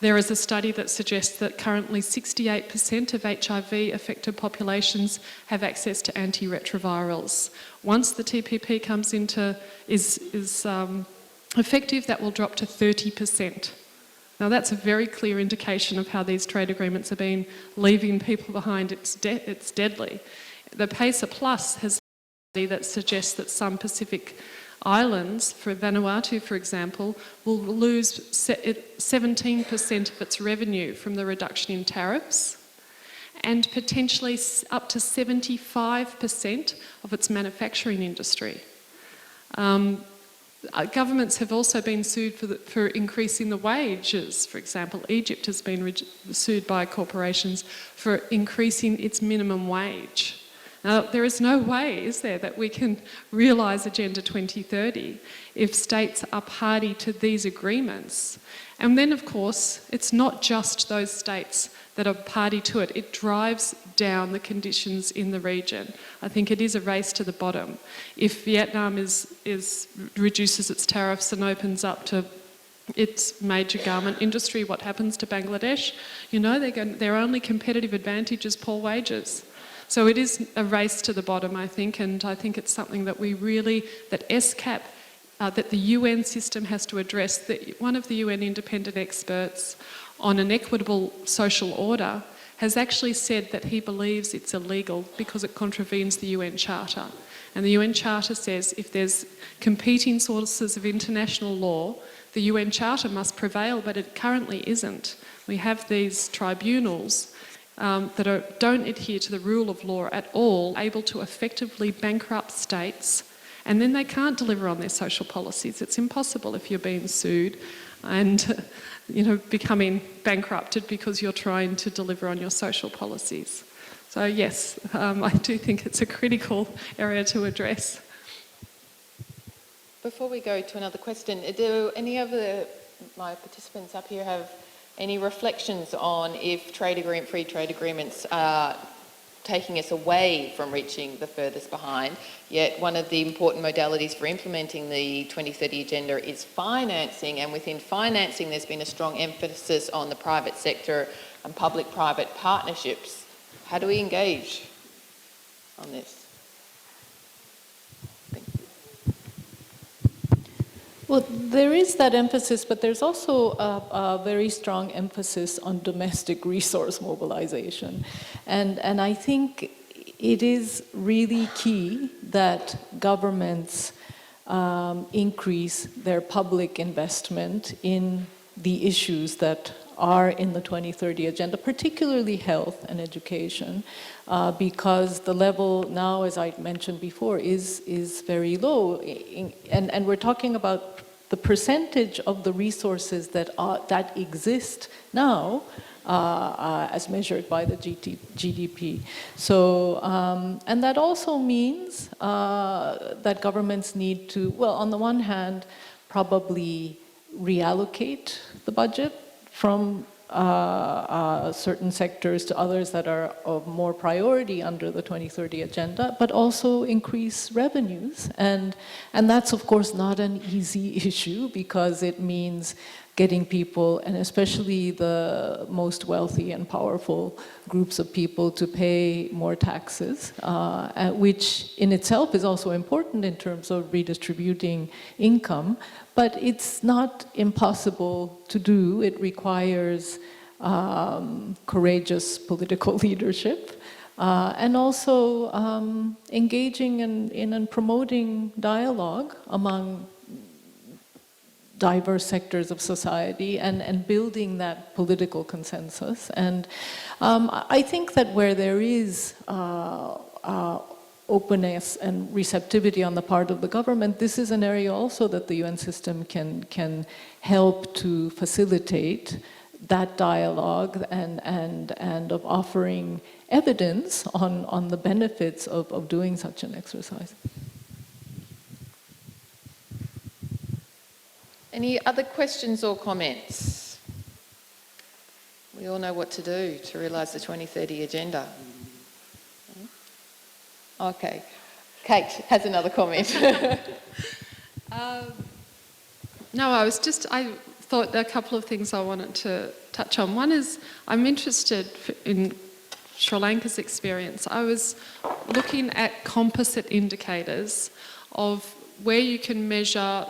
there is a study that suggests that currently 68% of HIV-affected populations have access to antiretrovirals. Once the TPP comes is effective, that will drop to 30%. Now that's a very clear indication of how these trade agreements are leaving people behind. It's deadly. The PACER Plus has a study that suggests that some Pacific islands, for Vanuatu for example, will lose 17% of its revenue from the reduction in tariffs, and potentially up to 75% of its manufacturing industry. Governments have also been sued for increasing the wages. For example, Egypt has been sued by corporations for increasing its minimum wage. Now, there is no way, is there, that we can realise Agenda 2030 if states are party to these agreements. And then, of course, it's not just those states that are party to it. It drives down the conditions in the region. I think it is a race to the bottom. If Vietnam reduces its tariffs and opens up to its major garment industry, what happens to Bangladesh? You know, their only competitive advantage is poor wages. So it is a race to the bottom, I think, and I think it's something that that ESCAP, that the UN system has to address. One of the UN independent experts on an equitable social order has actually said that he believes it's illegal because it contravenes the UN Charter. And the UN Charter says if there's competing sources of international law, the UN Charter must prevail, but it currently isn't. We have these tribunals that don't adhere to the rule of law at all, able to effectively bankrupt states, and then they can't deliver on their social policies. It's impossible if you're being sued and becoming bankrupted because you're trying to deliver on your social policies. So yes, I do think it's a critical area to address. Before we go to another question, do any of my participants up here have any reflections on if free trade agreements are taking us away from reaching the furthest behind, yet one of the important modalities for implementing the 2030 agenda is financing, and within financing there's been a strong emphasis on the private sector and public-private partnerships. How do we engage on this? Well, there is that emphasis, but there's also a very strong emphasis on domestic resource mobilization. And I think it is really key that governments increase their public investment in the issues that are in the 2030 agenda, particularly health and education, because the level now, as I mentioned before, is very low. And we're talking about the percentage of the resources that exist now as measured by the GDP. So, and that also means that governments need to, well, on the one hand, probably reallocate the budget from certain sectors to others that are of more priority under the 2030 agenda, but also increase revenues. And that's, of course, not an easy issue because it means getting people, and especially the most wealthy and powerful groups of people, to pay more taxes, which in itself is also important in terms of redistributing income, but it's not impossible to do. It requires courageous political leadership. And also engaging in and promoting dialogue among diverse sectors of society and building that political consensus. And I think that where there is openness and receptivity on the part of the government, this is an area also that the UN system can help to facilitate that dialogue and of offering evidence on the benefits of doing such an exercise. Any other questions or comments? We all know what to do to realise the 2030 agenda. Okay. Kate has another comment. No, I thought a couple of things I wanted to touch on. One is I'm interested in Sri Lanka's experience. I was looking at composite indicators of where you can measure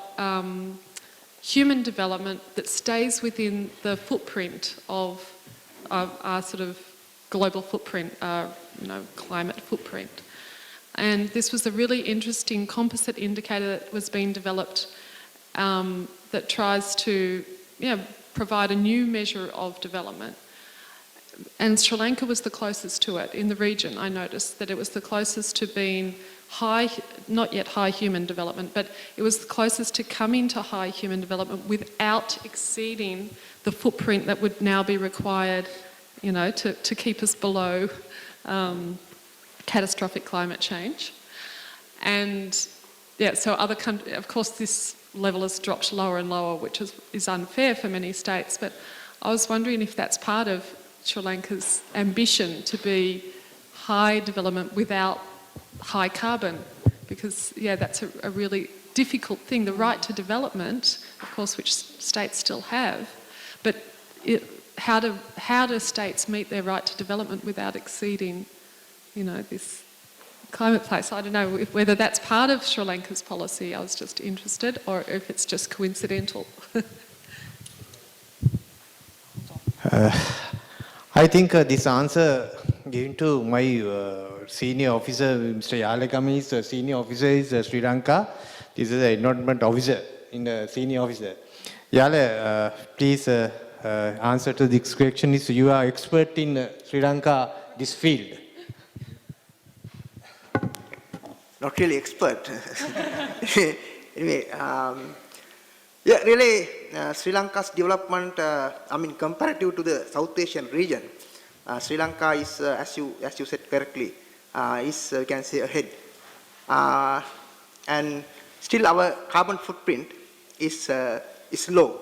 human development that stays within the footprint of our sort of global footprint, climate footprint. And this was a really interesting composite indicator that was being developed that tries to provide a new measure of development. And Sri Lanka was the closest to it in the region. I noticed that it was the closest to being high, not yet high human development, but it was the closest to coming to high human development without exceeding the footprint that would now be required, to keep us below catastrophic climate change. And so other countries, of course, this level has dropped lower and lower, which is unfair for many states. But I was wondering if that's part of Sri Lanka's ambition to be high development without high carbon, because that's a really difficult thing. The right to development, of course, which states still have, but how do states meet their right to development without exceeding, this climate place? I don't know whether that's part of Sri Lanka's policy. I was just interested, or if it's just coincidental. I think this answer given to my senior officer, Mr. Yalekami, is the senior officer is Sri Lanka. This is the environment officer in the senior officer. Yale, please answer to this question. Is you are expert in Sri Lanka, this field? Not really expert. Anyway, really, Sri Lanka's development, comparative to the South Asian region, Sri Lanka is, as you said correctly, is, we can say, ahead. And still our carbon footprint is low.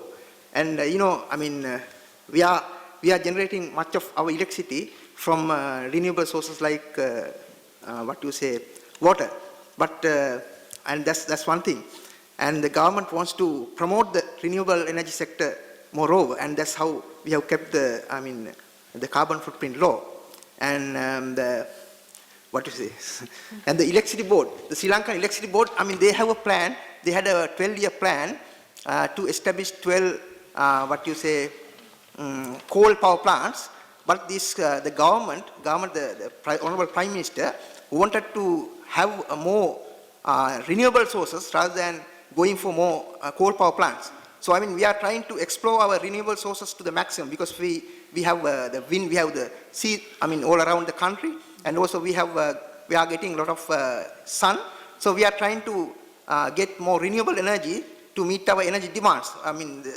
And, we are generating much of our electricity from renewable sources like, water. But, and that's one thing. And the government wants to promote the renewable energy sector moreover, and that's how we have kept the carbon footprint low. And and the electricity board, the Sri Lankan electricity board, they have a plan. They had a 12-year plan to establish 12, coal power plants. But this, the government, the Honorable Prime Minister, wanted to have more renewable sources rather than going for more coal power plants. So we are trying to explore our renewable sources to the maximum, because we have the wind, we have the sea, all around the country, and also we are getting a lot of sun. So we are trying to get more renewable energy to meet our energy demands.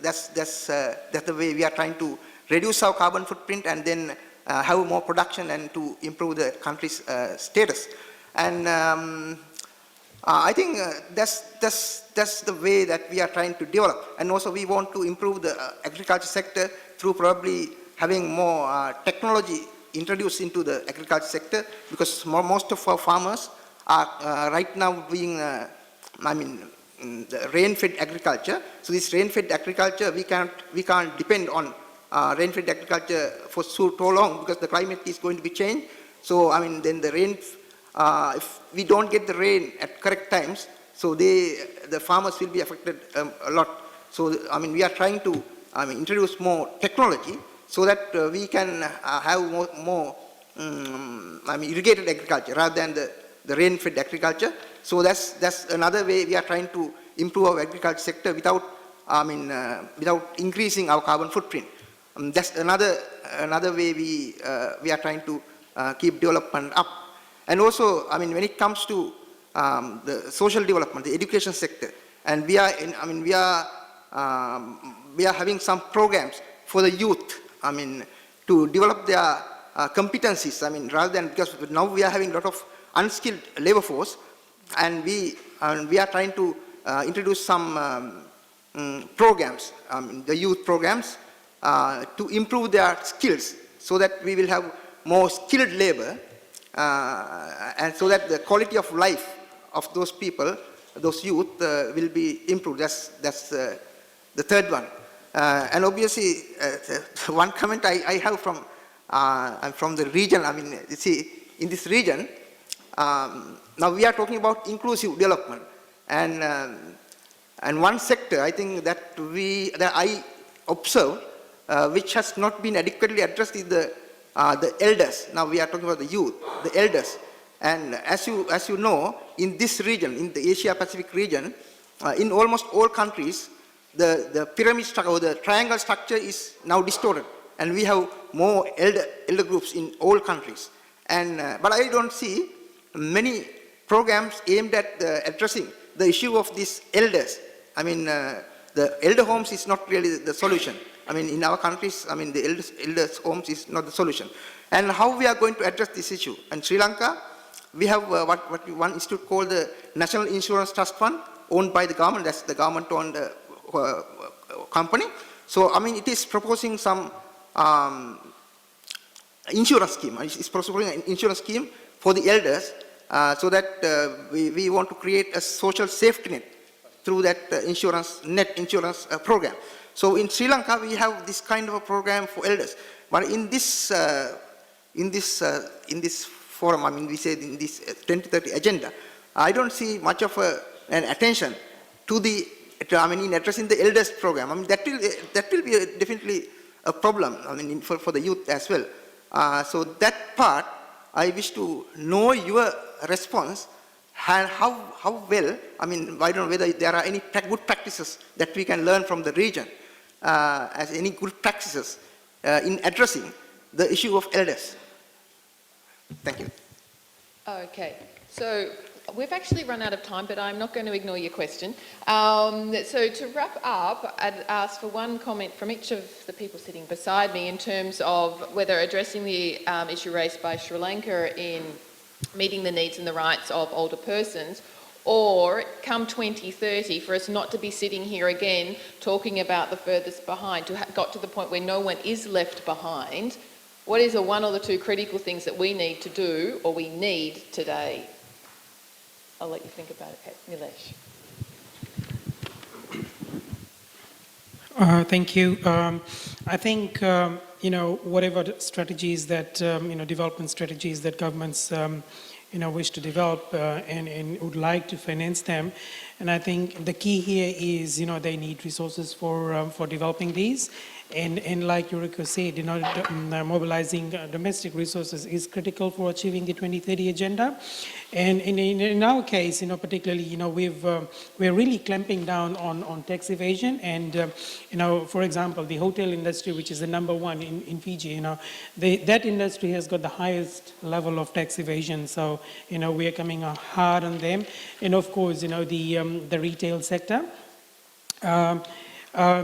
That's the way we are trying to reduce our carbon footprint and then have more production and to improve the country's status. And I think that's the way that we are trying to develop. And also we want to improve the agriculture sector through probably having more technology introduced into the agriculture sector, because most of our farmers are right now being, the rain-fed agriculture. So this rain-fed agriculture, we can't depend on rain-fed agriculture for so long because the climate is going to be changed. So I mean, then the rain, if we don't get the rain at correct times, so the farmers will be affected a lot. So I mean, we are trying to introduce more technology so that we can have more irrigated agriculture rather than the rain-fed agriculture. So that's another way we are trying to improve our agriculture sector without increasing our carbon footprint. That's another way we are trying to keep development up. And also, I mean, when it comes to the social development, the education sector, and we are having some programs for the youth. I mean, to develop their competencies. I mean, rather than, because now we are having a lot of unskilled labor force, and we are trying to introduce some programs, the youth programs, to improve their skills, so that we will have more skilled labor, and so that the quality of life of those people, those youth, will be improved. That's the third one. And obviously, one comment I have from I'm from the region. I mean, you see, in this region, now we are talking about inclusive development, and one sector I think that I observe which has not been adequately addressed is the elders. Now we are talking about the youth, the elders, and as you know, in this region, in the Asia Pacific region, in almost all countries, the pyramid structure or the triangle structure is now distorted, and we have more elder groups in all countries. And but I don't see many programs aimed at addressing the issue of these elders. I mean, the elder homes is not really the solution. I mean, in our countries, I mean, the elders homes is not the solution. And how we are going to address this issue? In Sri Lanka, we have what one institute called the National Insurance Trust Fund, owned by the government. That's the government-owned company. So, I mean, it is proposing some insurance scheme. It's proposing an insurance scheme for the elders, so that we want to create a social safety net through that net insurance program. So in Sri Lanka, we have this kind of a program for elders. But in this forum, I mean, we said in this 2030 agenda, I don't see much of an attention to in addressing the elders program. I mean, that will be definitely a problem. I mean, for the youth as well. So that part, I wish to know your response. And how well, I mean, I don't know whether there are any good practices that we can learn from the region, as any good practices in addressing the issue of elders. Thank you. Okay, so we've actually run out of time, but I'm not going to ignore your question. So to wrap up, I'd ask for one comment from each of the people sitting beside me in terms of whether addressing the issue raised by Sri Lanka in meeting the needs and the rights of older persons, or come 2030 for us not to be sitting here again talking about the furthest behind, to have got to the point where no one is left behind. What is the one or the two critical things that we need to do, or we need today? I'll let you think about it, Nilesh. Thank you. I think whatever strategies that development strategies that governments wish to develop and would like to finance them, and I think the key here is they need resources for developing these. And like Yuriko said, mobilizing domestic resources is critical for achieving the 2030 agenda. And in our case, particularly, we're really clamping down on tax evasion. And for example, the hotel industry, which is the number one in Fiji, that industry has got the highest level of tax evasion. So we are coming hard on them. And of course, the retail sector. The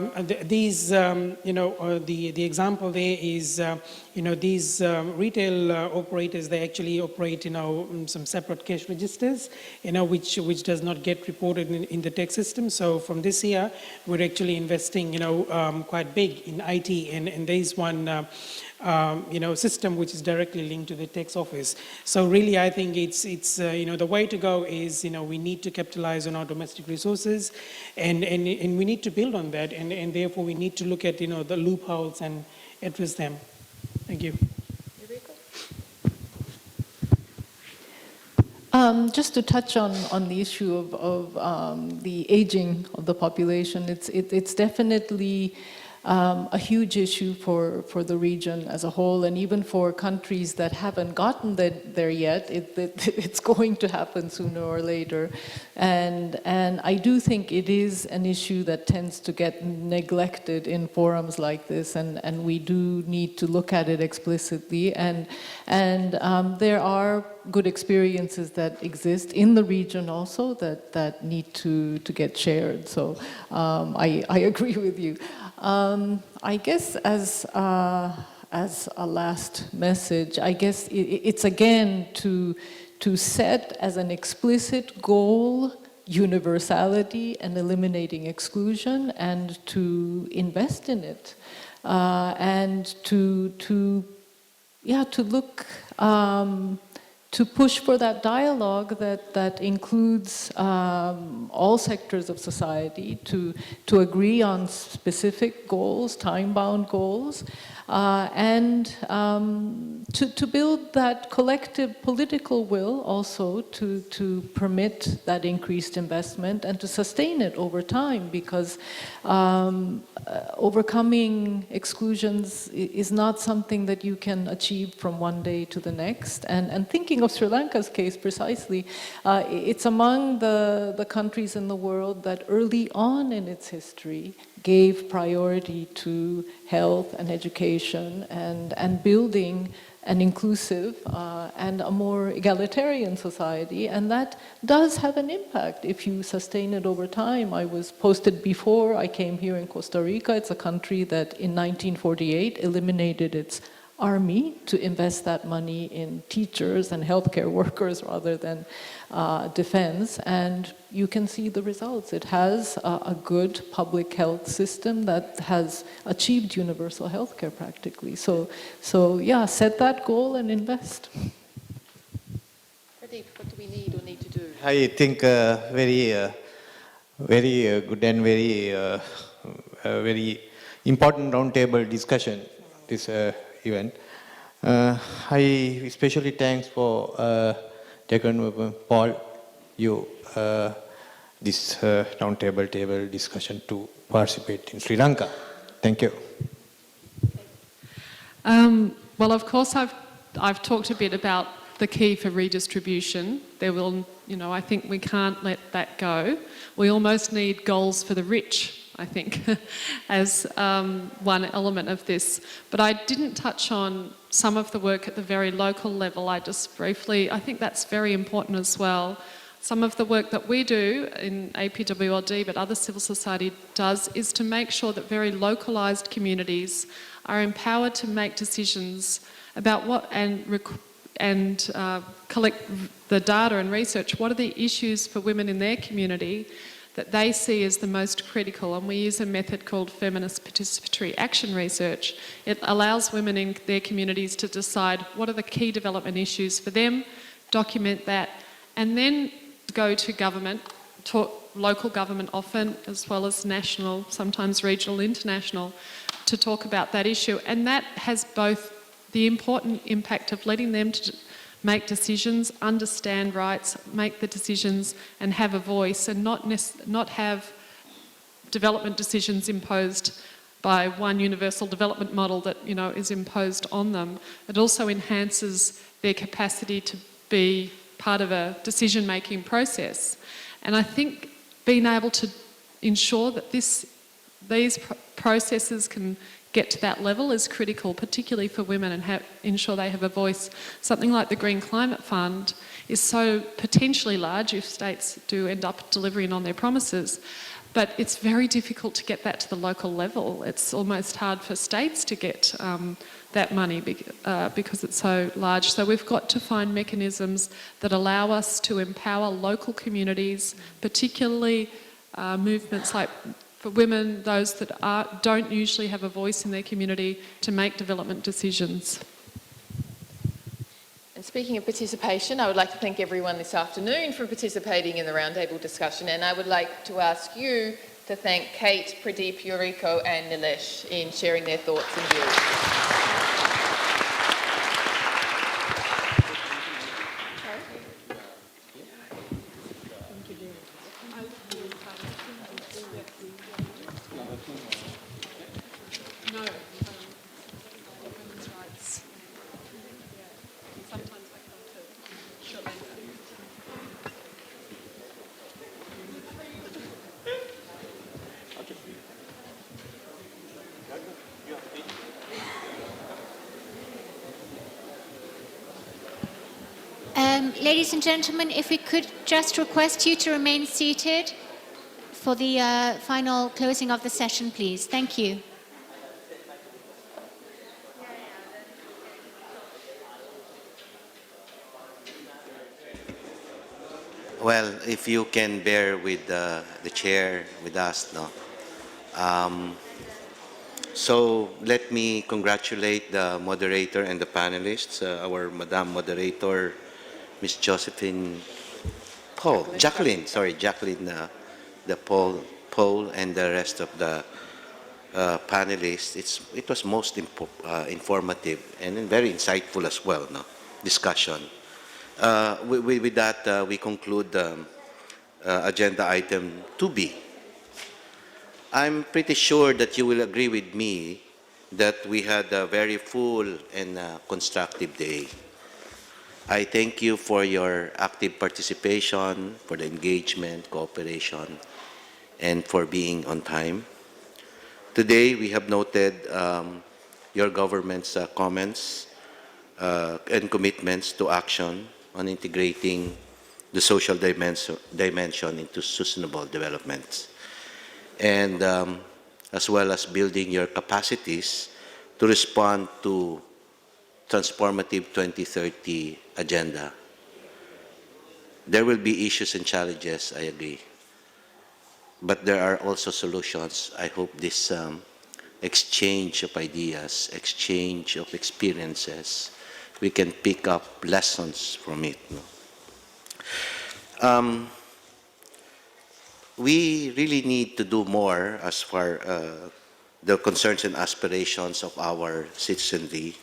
example there is, these retail operators, they actually operate, some separate cash registers, which does not get reported in the tax system. So from this year, we're actually investing, quite big in IT, and there is one system which is directly linked to the tax office. So really, I think it's the way to go is, we need to capitalize on our domestic resources, and we need to build on that, and therefore we need to look at, the loopholes and address them. Thank you. Just to touch on the issue of the aging of the population, it's definitely a huge issue for the region as a whole, and even for countries that haven't gotten there yet, it's going to happen sooner or later. And I do think it is an issue that tends to get neglected in forums like this, and we do need to look at it explicitly. And there are good experiences that exist in the region also that need to get shared. So I agree with you. I guess as a last message, I guess it's again to set as an explicit goal universality and eliminating exclusion, and to invest in it, and to look to push for that dialogue that includes all sectors of society, to agree on specific goals, time-bound goals, and to build that collective political will also to permit that increased investment and to sustain it over time, because overcoming exclusions is not something that you can achieve from one day to the next. And thinking of Sri Lanka's case precisely, it's among the countries in the world that early on in its history gave priority to health and education and building an inclusive and a more egalitarian society, and that does have an impact if you sustain it over time. I was posted before I came here in Costa Rica. It's a country that in 1948 eliminated its army to invest that money in teachers and healthcare workers rather than defense, and you can see the results. It has a good public health system that has achieved universal healthcare practically. So yeah, set that goal and invest. Pradeep, what do we need or need to do? I think very good and very important roundtable discussion, this event. I especially thanks for taking Paul, you, this roundtable discussion to participate in Sri Lanka. Thank you. Well, of course, I've talked a bit about the key for redistribution. There will, I think we can't let that go. We almost need goals for the rich, I think, as one element of this. But I didn't touch on some of the work at the very local level. I think that's very important as well. Some of the work that we do in APWLD, but other civil society does, is to make sure that very localised communities are empowered to make decisions about what and collect the data and research. What are the issues for women in their community that they see as the most critical? And we use a method called feminist participatory action research. It allows women in their communities to decide what are the key development issues for them, document that, and then go to government, local government often, as well as national, sometimes regional, international, to talk about that issue. And that has both the important impact of letting them to make decisions, understand rights, make the decisions and have a voice, and not have development decisions imposed by one universal development model that is imposed on them. It also enhances their capacity to be part of a decision-making process. And I think being able to ensure that these processes can get to that level is critical, particularly for women, and ensure they have a voice. Something like the Green Climate Fund is so potentially large if states do end up delivering on their promises, but it's very difficult to get that to the local level. It's almost hard for states to get that money because it's so large. So we've got to find mechanisms that allow us to empower local communities, particularly movements like for women, those that don't usually have a voice in their community, to make development decisions. And speaking of participation, I would like to thank everyone this afternoon for participating in the roundtable discussion, and I would like to ask you to thank Kate, Pradeep, Yuriko and Nilesh in sharing their thoughts and views. No, women's rights. Sometimes they come to Sri Lanka. Ladies and gentlemen, if we could just request you to remain seated for the final closing of the session, please. Thank you. Well, if you can bear with the chair, with us, no. So let me congratulate the moderator and the panelists, our Madam Moderator, Ms. Jacqueline, the Paul, and the rest of the panelists. It was most informative and very insightful as well, no, discussion. With that, we conclude agenda item 2B. I'm pretty sure that you will agree with me that we had a very full and constructive day. I thank you for your active participation, for the engagement, cooperation, and for being on time. Today, we have noted your government's comments and commitments to action on integrating the social dimension into sustainable development, and as well as building your capacities to respond to transformative 2030 agenda. There will be issues and challenges, I agree, but there are also solutions. I hope this exchange of ideas, exchange of experiences, we can pick up lessons from it. No? We really need to do more as far the concerns and aspirations of our citizenry.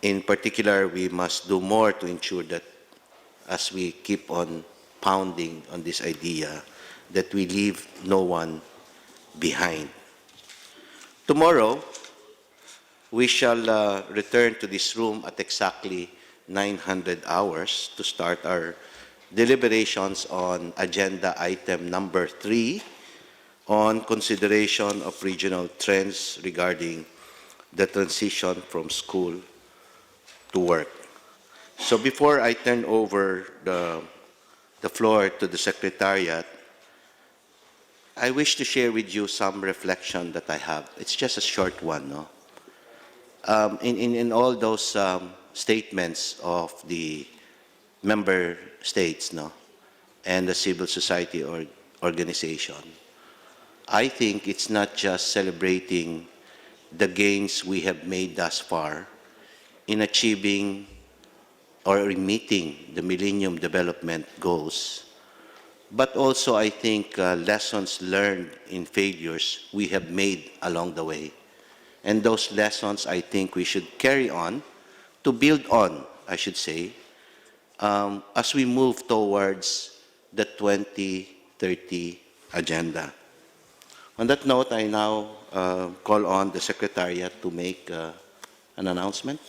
In particular, we must do more to ensure that as we keep on pounding on this idea, that we leave no one behind. Tomorrow, we shall return to this room at exactly 900 hours to start our deliberations on agenda item number 3 on consideration of regional trends regarding the transition from school to work. So before I turn over the floor to the secretariat, I wish to share with you some reflection that I have. It's just a short one, no? In all those statements of the member states, no, and the civil society organization, I think it's not just celebrating the gains we have made thus far in achieving or meeting the Millennium Development Goals, but also I think lessons learned in failures we have made along the way. And those lessons I think we should carry on to build on, I should say, as we move towards the 2030 agenda. On that note, I now call on the Secretariat to make an announcement.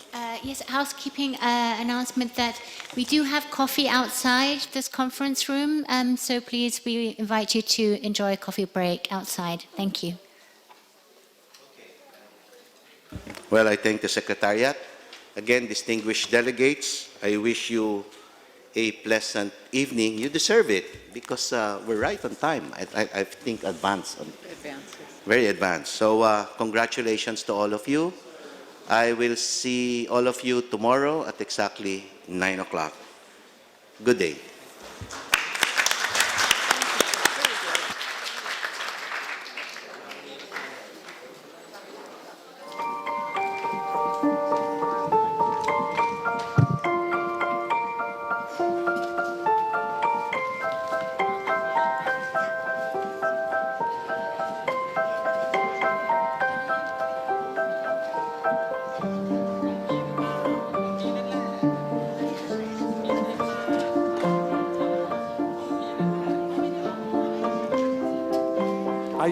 Yes, housekeeping announcement that we do have coffee outside this conference room, so please we invite you to enjoy a coffee break outside. Thank you. Well, I thank the Secretariat. Again, distinguished delegates, I wish you a pleasant evening. You deserve it because we're right on time. I think advanced. Very advanced. So congratulations to all of you. I will see all of you tomorrow at exactly 9 o'clock. Good day.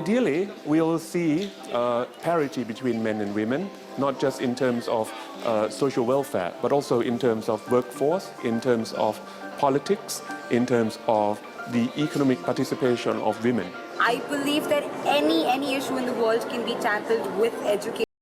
ideally, we'll see parity between men and women, not just in terms of social welfare, but also in terms of workforce, in terms of politics, in terms of the economic participation of women. I believe that any issue in the world can be tackled with education.